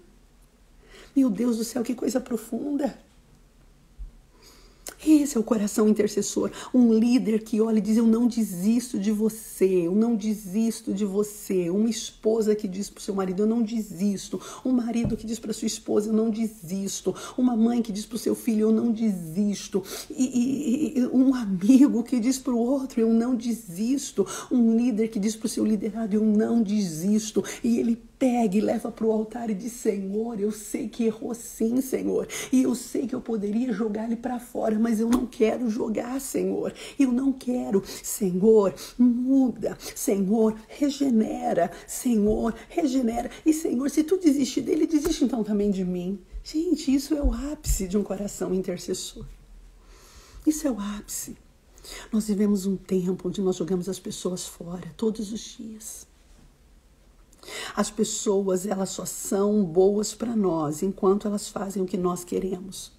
Meu Deus do céu, que coisa profunda. Esse é o coração intercessor, um líder que olha e diz, eu não desisto de você, eu não desisto de você. Uma esposa que diz para o seu marido, eu não desisto. Um marido que diz para sua esposa, eu não desisto. Uma mãe que diz para o seu filho, eu não desisto. E um amigo que diz para o outro, eu não desisto. Um líder que diz para o seu liderado, eu não desisto. E ele pega e leva para o altar e diz, Senhor, eu sei que errou sim, Senhor. E eu sei que eu poderia jogar ele para fora, mas eu não quero jogar, Senhor. Eu não quero. Senhor, muda. Senhor, regenera. Senhor, regenera. E, Senhor, se tu desistir dele, desiste então também de mim. Gente, isso é o ápice de um coração intercessor. Isso é o ápice. Nós vivemos um tempo onde nós jogamos as pessoas fora todos os dias. As pessoas, elas só são boas para nós enquanto elas fazem o que nós queremos.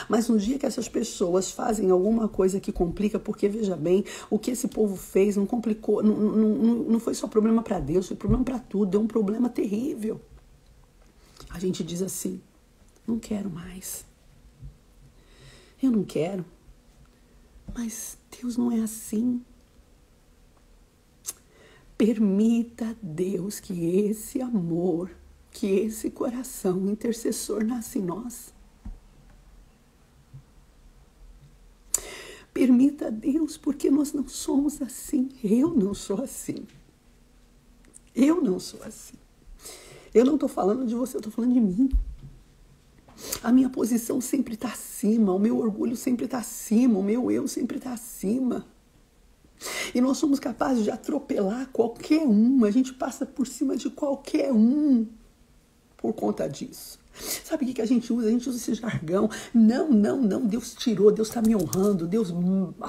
Mas no dia que essas pessoas fazem alguma coisa que complica, porque veja bem, o que esse povo fez não complicou, não foi só problema para Deus, foi problema para tudo, é um problema terrível. A gente diz assim, não quero mais. Eu não quero. Mas Deus não é assim. Permita, Deus, que esse amor, que esse coração intercessor nasça em nós. Permita, Deus, porque nós não somos assim. Eu não sou assim. Eu não sou assim. Eu não estou falando de você, eu estou falando de mim. A minha posição sempre está acima, o meu orgulho sempre está acima, o meu eu sempre está acima. E nós somos capazes de atropelar qualquer um, a gente passa por cima de qualquer um por conta disso. Sabe o que a gente usa? A gente usa esse jargão. Não, Deus tirou, Deus está me honrando, Deus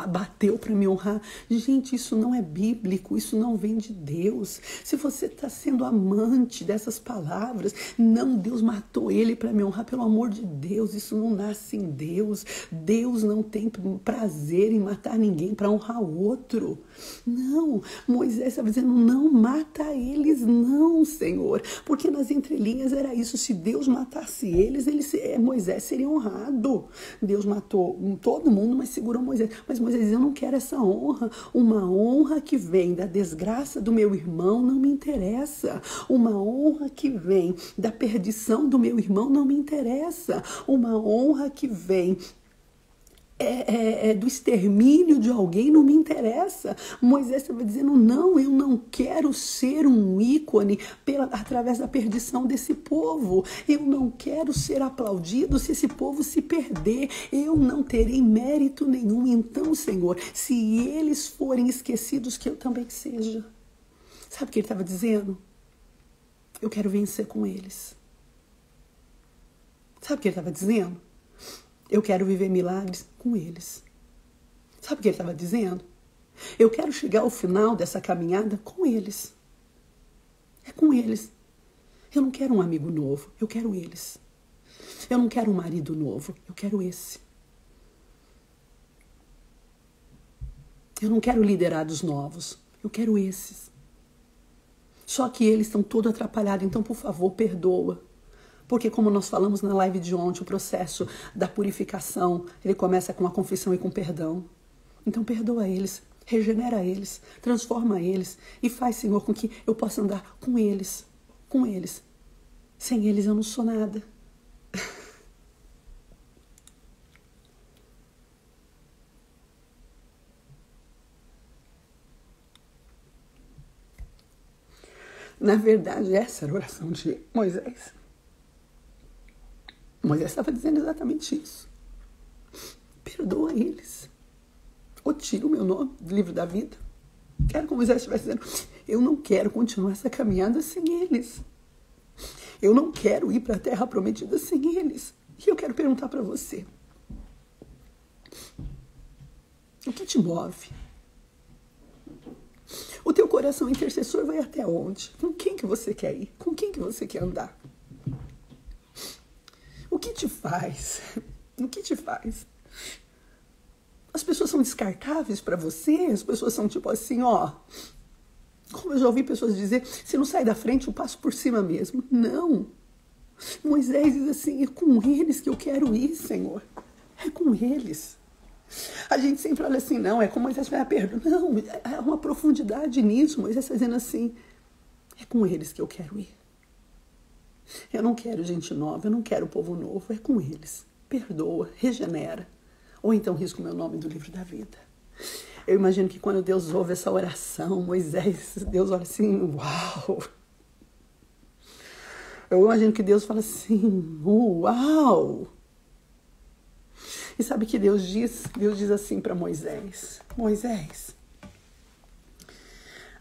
bateu para me honrar. Gente, isso não é bíblico, isso não vem de Deus. Se você está sendo amante dessas palavras, não, Deus matou ele para me honrar, pelo amor de Deus, isso não nasce em Deus. Deus não tem prazer em matar ninguém para honrar outro. Não, Moisés estava dizendo, não mata eles não, Senhor, porque nas entrelinhas era isso, se Deus matasse eles, Moisés seria honrado. Deus matou todo mundo, mas segurou Moisés. Mas Moisés diz, eu não quero essa honra. Uma honra que vem da desgraça do meu irmão não me interessa. Uma honra que vem da perdição do meu irmão não me interessa. Uma honra que vem do extermínio de alguém não me interessa. Moisés estava dizendo, não, eu não quero ser um ícone através da perdição desse povo. Eu não quero ser aplaudido se esse povo se perder. Eu não terei mérito nenhum. Então, Senhor, se eles forem esquecidos, que eu também seja. Sabe o que ele estava dizendo? Eu quero vencer com eles. Sabe o que ele estava dizendo? Eu quero viver milagres com eles. Sabe o que ele estava dizendo? Eu quero chegar ao final dessa caminhada com eles. É com eles. Eu não quero um amigo novo, eu quero eles. Eu não quero um marido novo, eu quero esse. Eu não quero liderados novos, eu quero esses. Só que eles estão todos atrapalhados, então, por favor, perdoa. Porque, como nós falamos na live de ontem, o processo da purificação, ele começa com a confissão e com perdão. Então, perdoa eles, regenera eles, transforma eles e faz, Senhor, com que eu possa andar com eles, com eles. Sem eles eu não sou nada. Na verdade, essa era a oração de Moisés. Moisés estava dizendo exatamente isso. Perdoa eles. Ou tira o meu nome do livro da vida. Quero como Moisés estivesse dizendo, eu não quero continuar essa caminhada sem eles. Eu não quero ir para a terra prometida sem eles. E eu quero perguntar para você, o que te move? O teu coração intercessor vai até onde? Com quem que você quer ir? Com quem que você quer andar? O que te faz? O que te faz? As pessoas são descartáveis para você? As pessoas são tipo assim, ó... Como eu já ouvi pessoas dizer, se não sai da frente, eu passo por cima mesmo. Não. Moisés diz assim, é com eles que eu quero ir, Senhor. É com eles. A gente sempre olha assim, não, é como Moisés vai perdoar. Não, há uma profundidade nisso. Moisés está dizendo assim, é com eles que eu quero ir. Eu não quero gente nova, eu não quero povo novo, é com eles. Perdoa, regenera. Ou então risca o meu nome do livro da vida. Eu imagino que quando Deus ouve essa oração, Moisés, Deus olha assim, uau! Eu imagino que Deus fala assim, uau! E sabe o que Deus diz? Deus diz assim para Moisés, Moisés,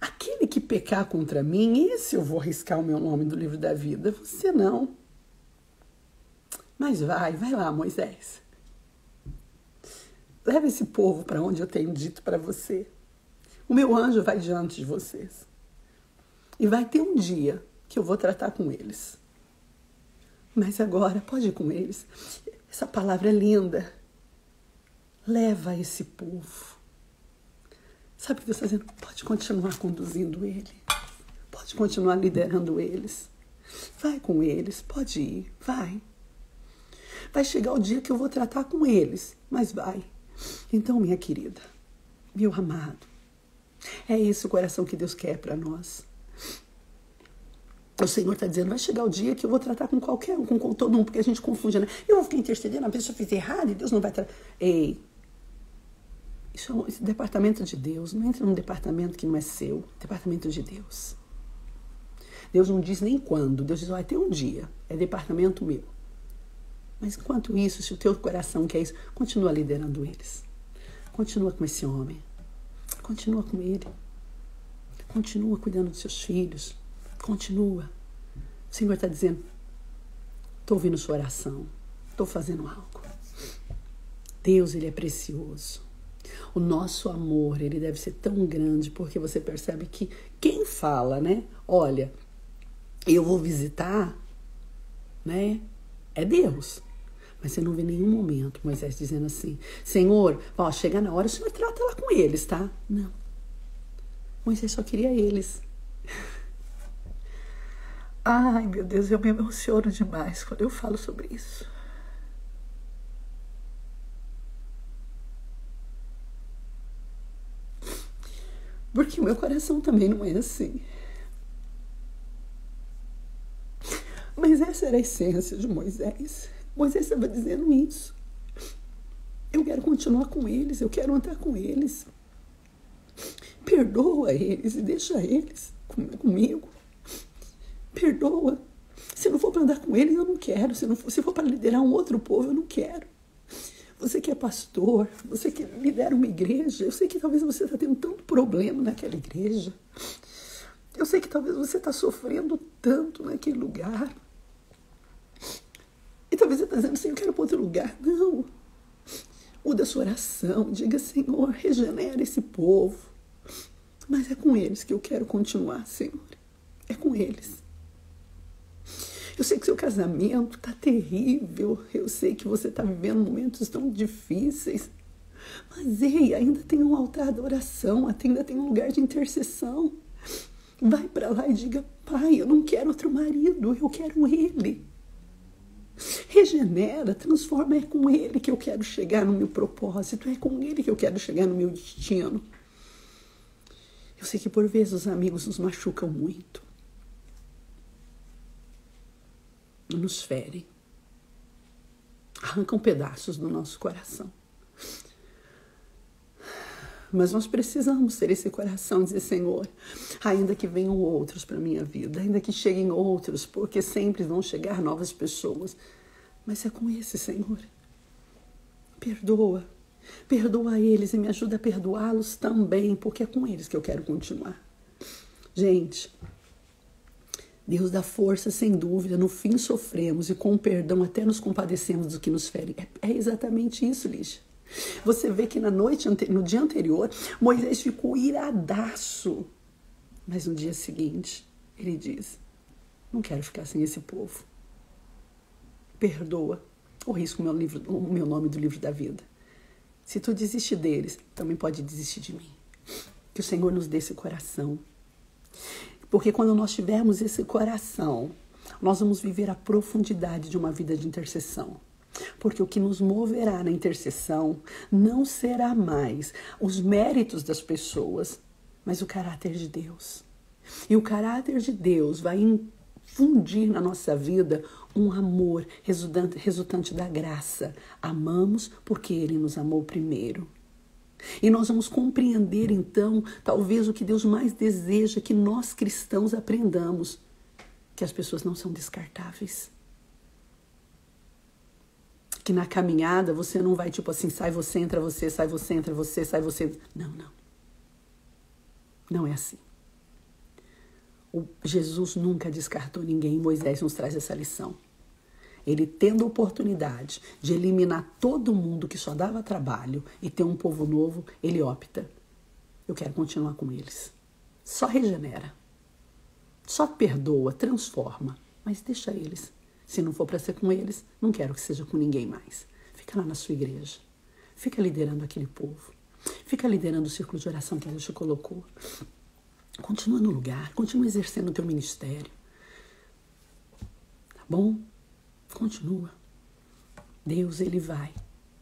aquele que pecar contra mim, esse eu vou riscar o meu nome do livro da vida, você não. Mas vai lá, Moisés. Leva esse povo para onde eu tenho dito para você. O meu anjo vai diante de vocês. E vai ter um dia que eu vou tratar com eles. Mas agora, pode ir com eles. Essa palavra é linda. Leva esse povo. Sabe o que Deus está dizendo? Pode continuar conduzindo ele. Pode continuar liderando eles. Vai com eles, pode ir, vai. Vai chegar o dia que eu vou tratar com eles, mas vai. Então, minha querida, meu amado, é esse o coração que Deus quer para nós. O Senhor está dizendo, vai chegar o dia que eu vou tratar com qualquer um, com todo mundo, porque a gente confunde, né? Eu vou ficar intercedendo, a pessoa fez errado e Deus não vai tratar. Ei, isso é um departamento de Deus, não entra num departamento que não é seu, departamento de Deus. Deus não diz nem quando, Deus diz, vai ter um dia, é departamento meu. Mas enquanto isso, se o teu coração quer isso, continua liderando eles. Continua com esse homem. Continua com ele. Continua cuidando dos seus filhos. Continua. O Senhor está dizendo, estou ouvindo sua oração. Estou fazendo algo. Deus, Ele é precioso. O nosso amor, ele deve ser tão grande, porque você percebe que quem fala, né? Olha, eu vou visitar, né? É Deus. Mas você não vê nenhum momento Moisés dizendo assim, Senhor, ó, chega na hora, o Senhor trata lá com eles, tá? Não. Moisés só queria eles. Ai, meu Deus, eu me emociono demais quando eu falo sobre isso. Porque o meu coração também não é assim. Mas essa era a essência de Moisés. Moisés estava dizendo isso. Eu quero continuar com eles, eu quero andar com eles. Perdoa eles e deixa eles comigo. Perdoa. Se não for para andar com eles, eu não quero. Se for para liderar um outro povo, eu não quero. Você que é pastor, você que lidera uma igreja, eu sei que talvez você está tendo tanto problema naquela igreja. Eu sei que talvez você está sofrendo tanto naquele lugar. E talvez você está dizendo assim, eu quero para outro lugar. Não. Muda a sua oração. Diga, Senhor, regenera esse povo. Mas é com eles que eu quero continuar, Senhor. É com eles. Eu sei que seu casamento está terrível. Eu sei que você está vivendo momentos tão difíceis. Mas, ei, ainda tem um altar da oração. Ainda tem um lugar de intercessão. Vai para lá e diga, Pai, eu não quero outro marido. Eu quero ele. Regenera, transforma, é com ele que eu quero chegar no meu propósito, é com ele que eu quero chegar no meu destino. Eu sei que por vezes os amigos nos machucam muito, nos ferem, arrancam pedaços do nosso coração. Mas nós precisamos ter esse coração e dizer, Senhor, ainda que venham outros para a minha vida, ainda que cheguem outros, porque sempre vão chegar novas pessoas, mas é com esse, Senhor. Perdoa. Perdoa eles e me ajuda a perdoá-los também, porque é com eles que eu quero continuar. Gente, Deus dá força, sem dúvida, no fim sofremos e com o perdão até nos compadecemos do que nos fere. É exatamente isso, Lígia. Você vê que no dia anterior, Moisés ficou iradaço. Mas no dia seguinte, ele diz, não quero ficar sem esse povo. Perdoa. Ou risco o meu nome do livro da vida. Se tu desistir deles, também pode desistir de mim. Que o Senhor nos dê esse coração. Porque quando nós tivermos esse coração, nós vamos viver a profundidade de uma vida de intercessão. Porque o que nos moverá na intercessão não será mais os méritos das pessoas, mas o caráter de Deus. E o caráter de Deus vai infundir na nossa vida um amor resultante da graça. Amamos porque Ele nos amou primeiro. E nós vamos compreender, então, talvez o que Deus mais deseja que nós cristãos aprendamos, que as pessoas não são descartáveis. Que na caminhada você não vai tipo assim, sai você, entra você, sai você, entra você, sai você. Não, não. Não é assim. Jesus nunca descartou ninguém. Moisés nos traz essa lição. Ele tendo a oportunidade de eliminar todo mundo que só dava trabalho e ter um povo novo, ele opta. Eu quero continuar com eles. Só regenera. Só perdoa, transforma. Mas deixa eles. Se não for para ser com eles, não quero que seja com ninguém mais. Fica lá na sua igreja. Fica liderando aquele povo. Fica liderando o círculo de oração que Deus te colocou. Continua no lugar. Continua exercendo o teu ministério. Tá bom? Continua. Deus, Ele vai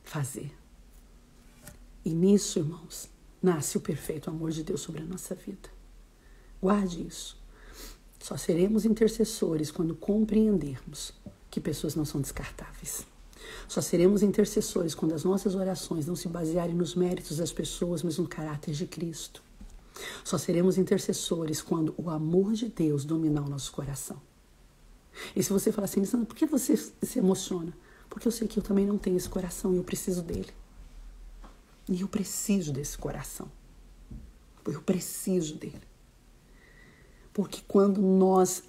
fazer. E nisso, irmãos, nasce o perfeito amor de Deus sobre a nossa vida. Guarde isso. Só seremos intercessores quando compreendermos que pessoas não são descartáveis. Só seremos intercessores quando as nossas orações não se basearem nos méritos das pessoas, mas no caráter de Cristo. Só seremos intercessores quando o amor de Deus dominar o nosso coração. E se você falar assim, Sandra, por que você se emociona? Porque eu sei que eu também não tenho esse coração e eu preciso dele. E eu preciso desse coração. Eu preciso dele. Porque quando nós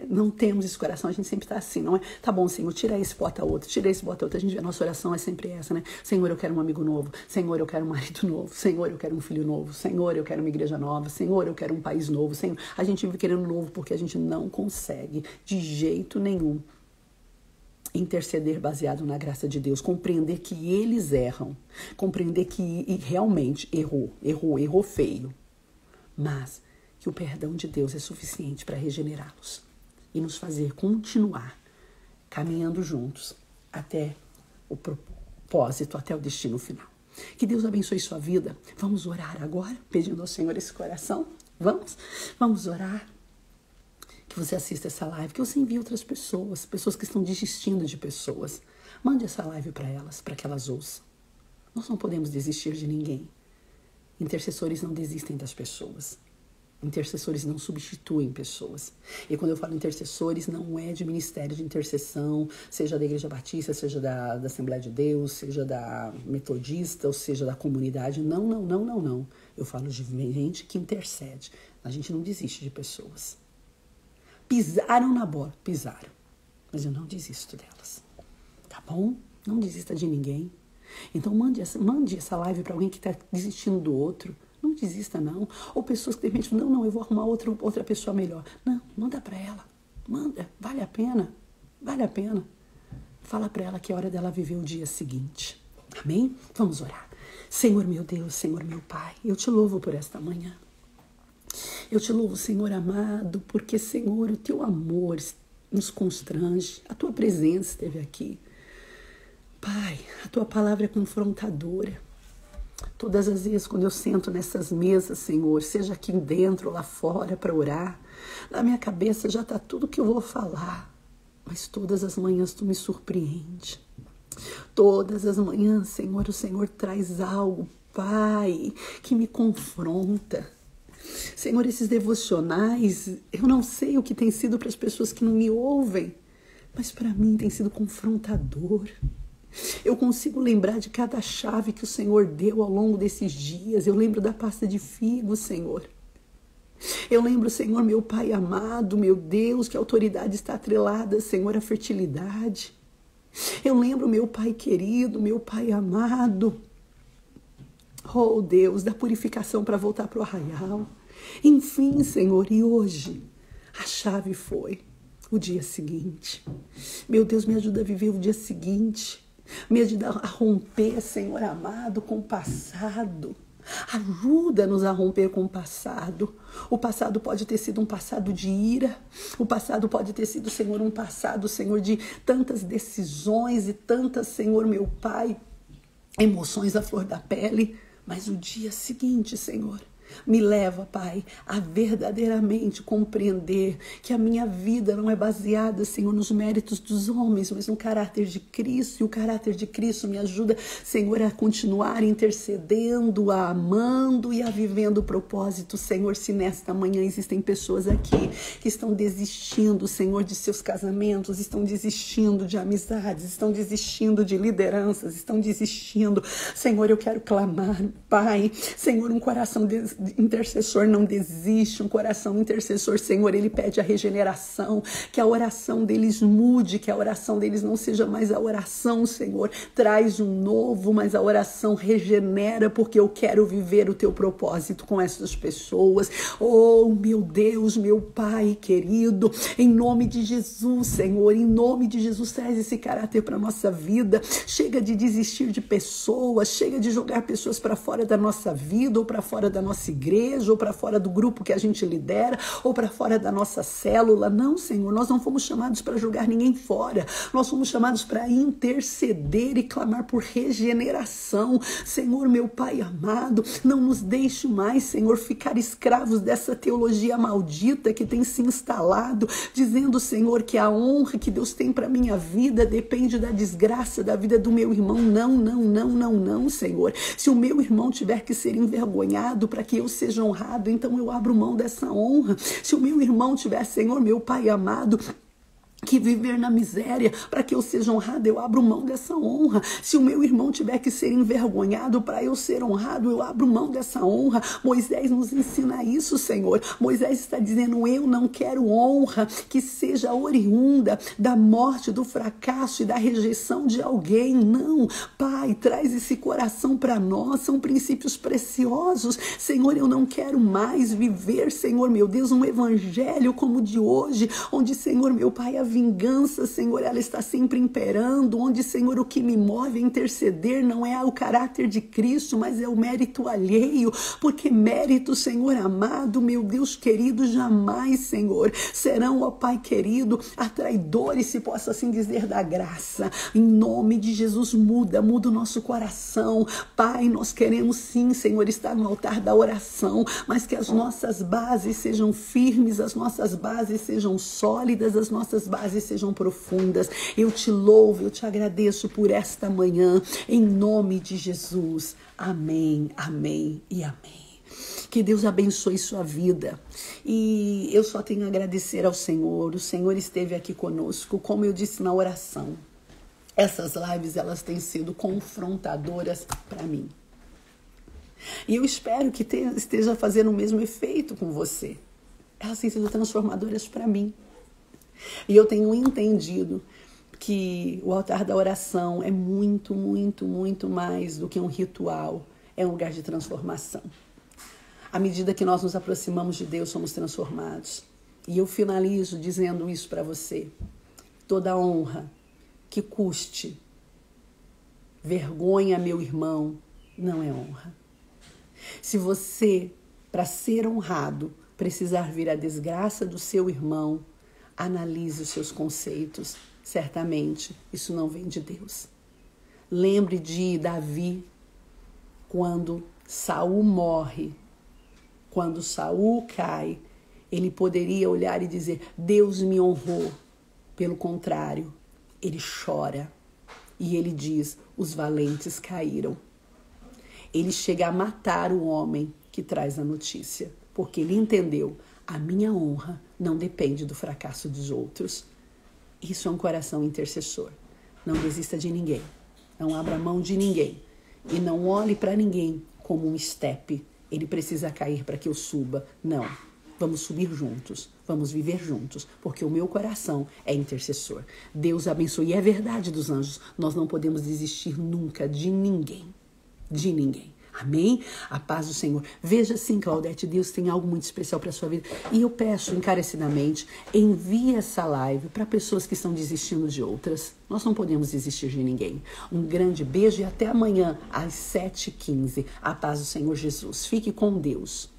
não temos esse coração, a gente sempre está assim, não é? Tá bom, Senhor, tira esse, bota outro, tira esse, bota outro. A gente vê, a nossa oração é sempre essa, né? Senhor, eu quero um amigo novo. Senhor, eu quero um marido novo. Senhor, eu quero um filho novo. Senhor, eu quero uma igreja nova. Senhor, eu quero um país novo. Senhor, a gente vive querendo novo porque a gente não consegue, de jeito nenhum, interceder baseado na graça de Deus. Compreender que eles erram. Compreender que realmente errou feio. Mas que o perdão de Deus é suficiente para regenerá-los e nos fazer continuar caminhando juntos até o propósito, até o destino final. Que Deus abençoe sua vida. Vamos orar agora, pedindo ao Senhor esse coração. Vamos orar. Que você assista essa live, que você envie outras pessoas que estão desistindo de pessoas. Mande essa live para elas, para que elas ouçam. Nós não podemos desistir de ninguém. Intercessores não desistem das pessoas. Intercessores não substituem pessoas. E quando eu falo intercessores, não é de ministério de intercessão, seja da Igreja Batista, seja da Assembleia de Deus, seja da Metodista, ou seja da comunidade. Não. Eu falo de gente que intercede. A gente não desiste de pessoas. Pisaram na bola, pisaram. Mas eu não desisto delas. Tá bom? Não desista de ninguém. Então mande essa live para alguém que está desistindo do outro. Não desista, não. Ou pessoas que de repente falam, não, eu vou arrumar outra pessoa melhor. Não, manda para ela. Manda, vale a pena. Fala para ela que é hora dela viver o dia seguinte. Amém? Vamos orar. Senhor meu Deus, Senhor meu Pai, eu te louvo por esta manhã. Eu te louvo, Senhor amado, porque, Senhor, o teu amor nos constrange. A tua presença esteve aqui. Pai, a tua palavra é confrontadora. Todas as vezes quando eu sento nessas mesas, Senhor, seja aqui dentro ou lá fora para orar, na minha cabeça já está tudo que eu vou falar, mas todas as manhãs tu me surpreende. Todas as manhãs, Senhor, o Senhor traz algo, Pai, que me confronta. Senhor, esses devocionais, eu não sei o que tem sido para as pessoas que não me ouvem, mas para mim tem sido confrontador. Eu consigo lembrar de cada chave que o Senhor deu ao longo desses dias. Eu lembro da pasta de figo, Senhor. Eu lembro, Senhor, meu Pai amado, meu Deus, que a autoridade está atrelada, Senhor, à fertilidade. Eu lembro, meu Pai querido, meu Pai amado, oh Deus, da purificação para voltar para o arraial. Enfim, Senhor, e hoje a chave foi o dia seguinte. Meu Deus, me ajuda a viver o dia seguinte. Me ajuda a romper, Senhor amado, com o passado. Ajuda-nos a romper com o passado. O passado pode ter sido um passado de ira. O passado pode ter sido, Senhor, um passado, Senhor, de tantas decisões e tantas, Senhor, meu Pai, emoções à flor da pele. Mas o dia seguinte, Senhor, me leva, Pai, a verdadeiramente compreender que a minha vida não é baseada, Senhor, nos méritos dos homens, mas no caráter de Cristo. E o caráter de Cristo me ajuda, Senhor, a continuar intercedendo, a amando e a vivendo o propósito. Senhor, se nesta manhã existem pessoas aqui que estão desistindo, Senhor, de seus casamentos, estão desistindo de amizades, estão desistindo de lideranças, estão desistindo, Senhor, eu quero clamar, Pai, Senhor, um coração intercessor não desiste, um coração intercessor, Senhor, ele pede a regeneração, que a oração deles mude, que a oração deles não seja mais a oração, Senhor, traz um novo, mas a oração regenera, porque eu quero viver o teu propósito com essas pessoas. Oh, meu Deus, meu Pai querido, em nome de Jesus, Senhor, em nome de Jesus, traz esse caráter para a nossa vida. Chega de desistir de pessoas, chega de jogar pessoas para fora da nossa vida, ou para fora da nossa igreja, ou para fora do grupo que a gente lidera, ou para fora da nossa célula. Não, Senhor, nós não fomos chamados para jogar ninguém fora. Nós fomos chamados para interceder e clamar por regeneração. Senhor, meu Pai amado, não nos deixe mais, Senhor, ficar escravos dessa teologia maldita que tem se instalado, dizendo, Senhor, que a honra que Deus tem para minha vida depende da desgraça da vida do meu irmão. Não, não, não, não, não, Senhor. Se o meu irmão tiver que ser envergonhado para que eu seja honrado, então eu abro mão dessa honra. Se o meu irmão tiver, Senhor, meu Pai amado, que viver na miséria para que eu seja honrado, eu abro mão dessa honra. Se o meu irmão tiver que ser envergonhado para eu ser honrado, eu abro mão dessa honra. Moisés nos ensina isso, Senhor. Moisés está dizendo, eu não quero honra que seja oriunda da morte, do fracasso e da rejeição de alguém. Não, Pai, traz esse coração para nós, são princípios preciosos. Senhor, eu não quero mais viver, Senhor, meu Deus, um evangelho como o de hoje, onde, Senhor, meu Pai, a vingança, Senhor, ela está sempre imperando, onde, Senhor, o que me move a interceder não é o caráter de Cristo, mas é o mérito alheio, porque mérito, Senhor amado, meu Deus querido, jamais, Senhor, serão, ó Pai querido, atraidores, se posso assim dizer, da graça. Em nome de Jesus, muda o nosso coração. Pai, nós queremos sim, Senhor, estar no altar da oração, mas que as nossas bases sejam firmes, as nossas bases sejam sólidas, as nossas bases sejam profundas. Eu te louvo, eu te agradeço por esta manhã, em nome de Jesus. Amém, amém e amém. Que Deus abençoe sua vida. E eu só tenho a agradecer ao Senhor. O Senhor esteve aqui conosco, como eu disse na oração. Essas lives, elas têm sido confrontadoras para mim. E eu espero que esteja fazendo o mesmo efeito com você. Elas têm sido transformadoras para mim. E eu tenho entendido que o altar da oração é muito, muito, muito mais do que um ritual. É um lugar de transformação. À medida que nós nos aproximamos de Deus, somos transformados. E eu finalizo dizendo isso para você. Toda honra que custe vergonha, meu irmão, não é honra. Se você, para ser honrado, precisar vir a desgraça do seu irmão, analise os seus conceitos. Certamente, isso não vem de Deus. Lembre de Davi, quando Saul morre, quando Saul cai, ele poderia olhar e dizer, Deus me honrou. Pelo contrário, ele chora e ele diz, os valentes caíram. Ele chega a matar o homem que traz a notícia, porque ele entendeu, a minha honra não depende do fracasso dos outros. Isso é um coração intercessor. Não desista de ninguém. Não abra mão de ninguém. E não olhe para ninguém como um estepe. Ele precisa cair para que eu suba. Não. Vamos subir juntos. Vamos viver juntos. Porque o meu coração é intercessor. Deus abençoe. E é verdade dos anjos. Nós não podemos desistir nunca de ninguém. De ninguém. Amém? A paz do Senhor. Veja sim, Claudete, Deus tem algo muito especial para a sua vida. E eu peço encarecidamente, envie essa live para pessoas que estão desistindo de outras. Nós não podemos desistir de ninguém. Um grande beijo e até amanhã às 7h15. A paz do Senhor Jesus. Fique com Deus.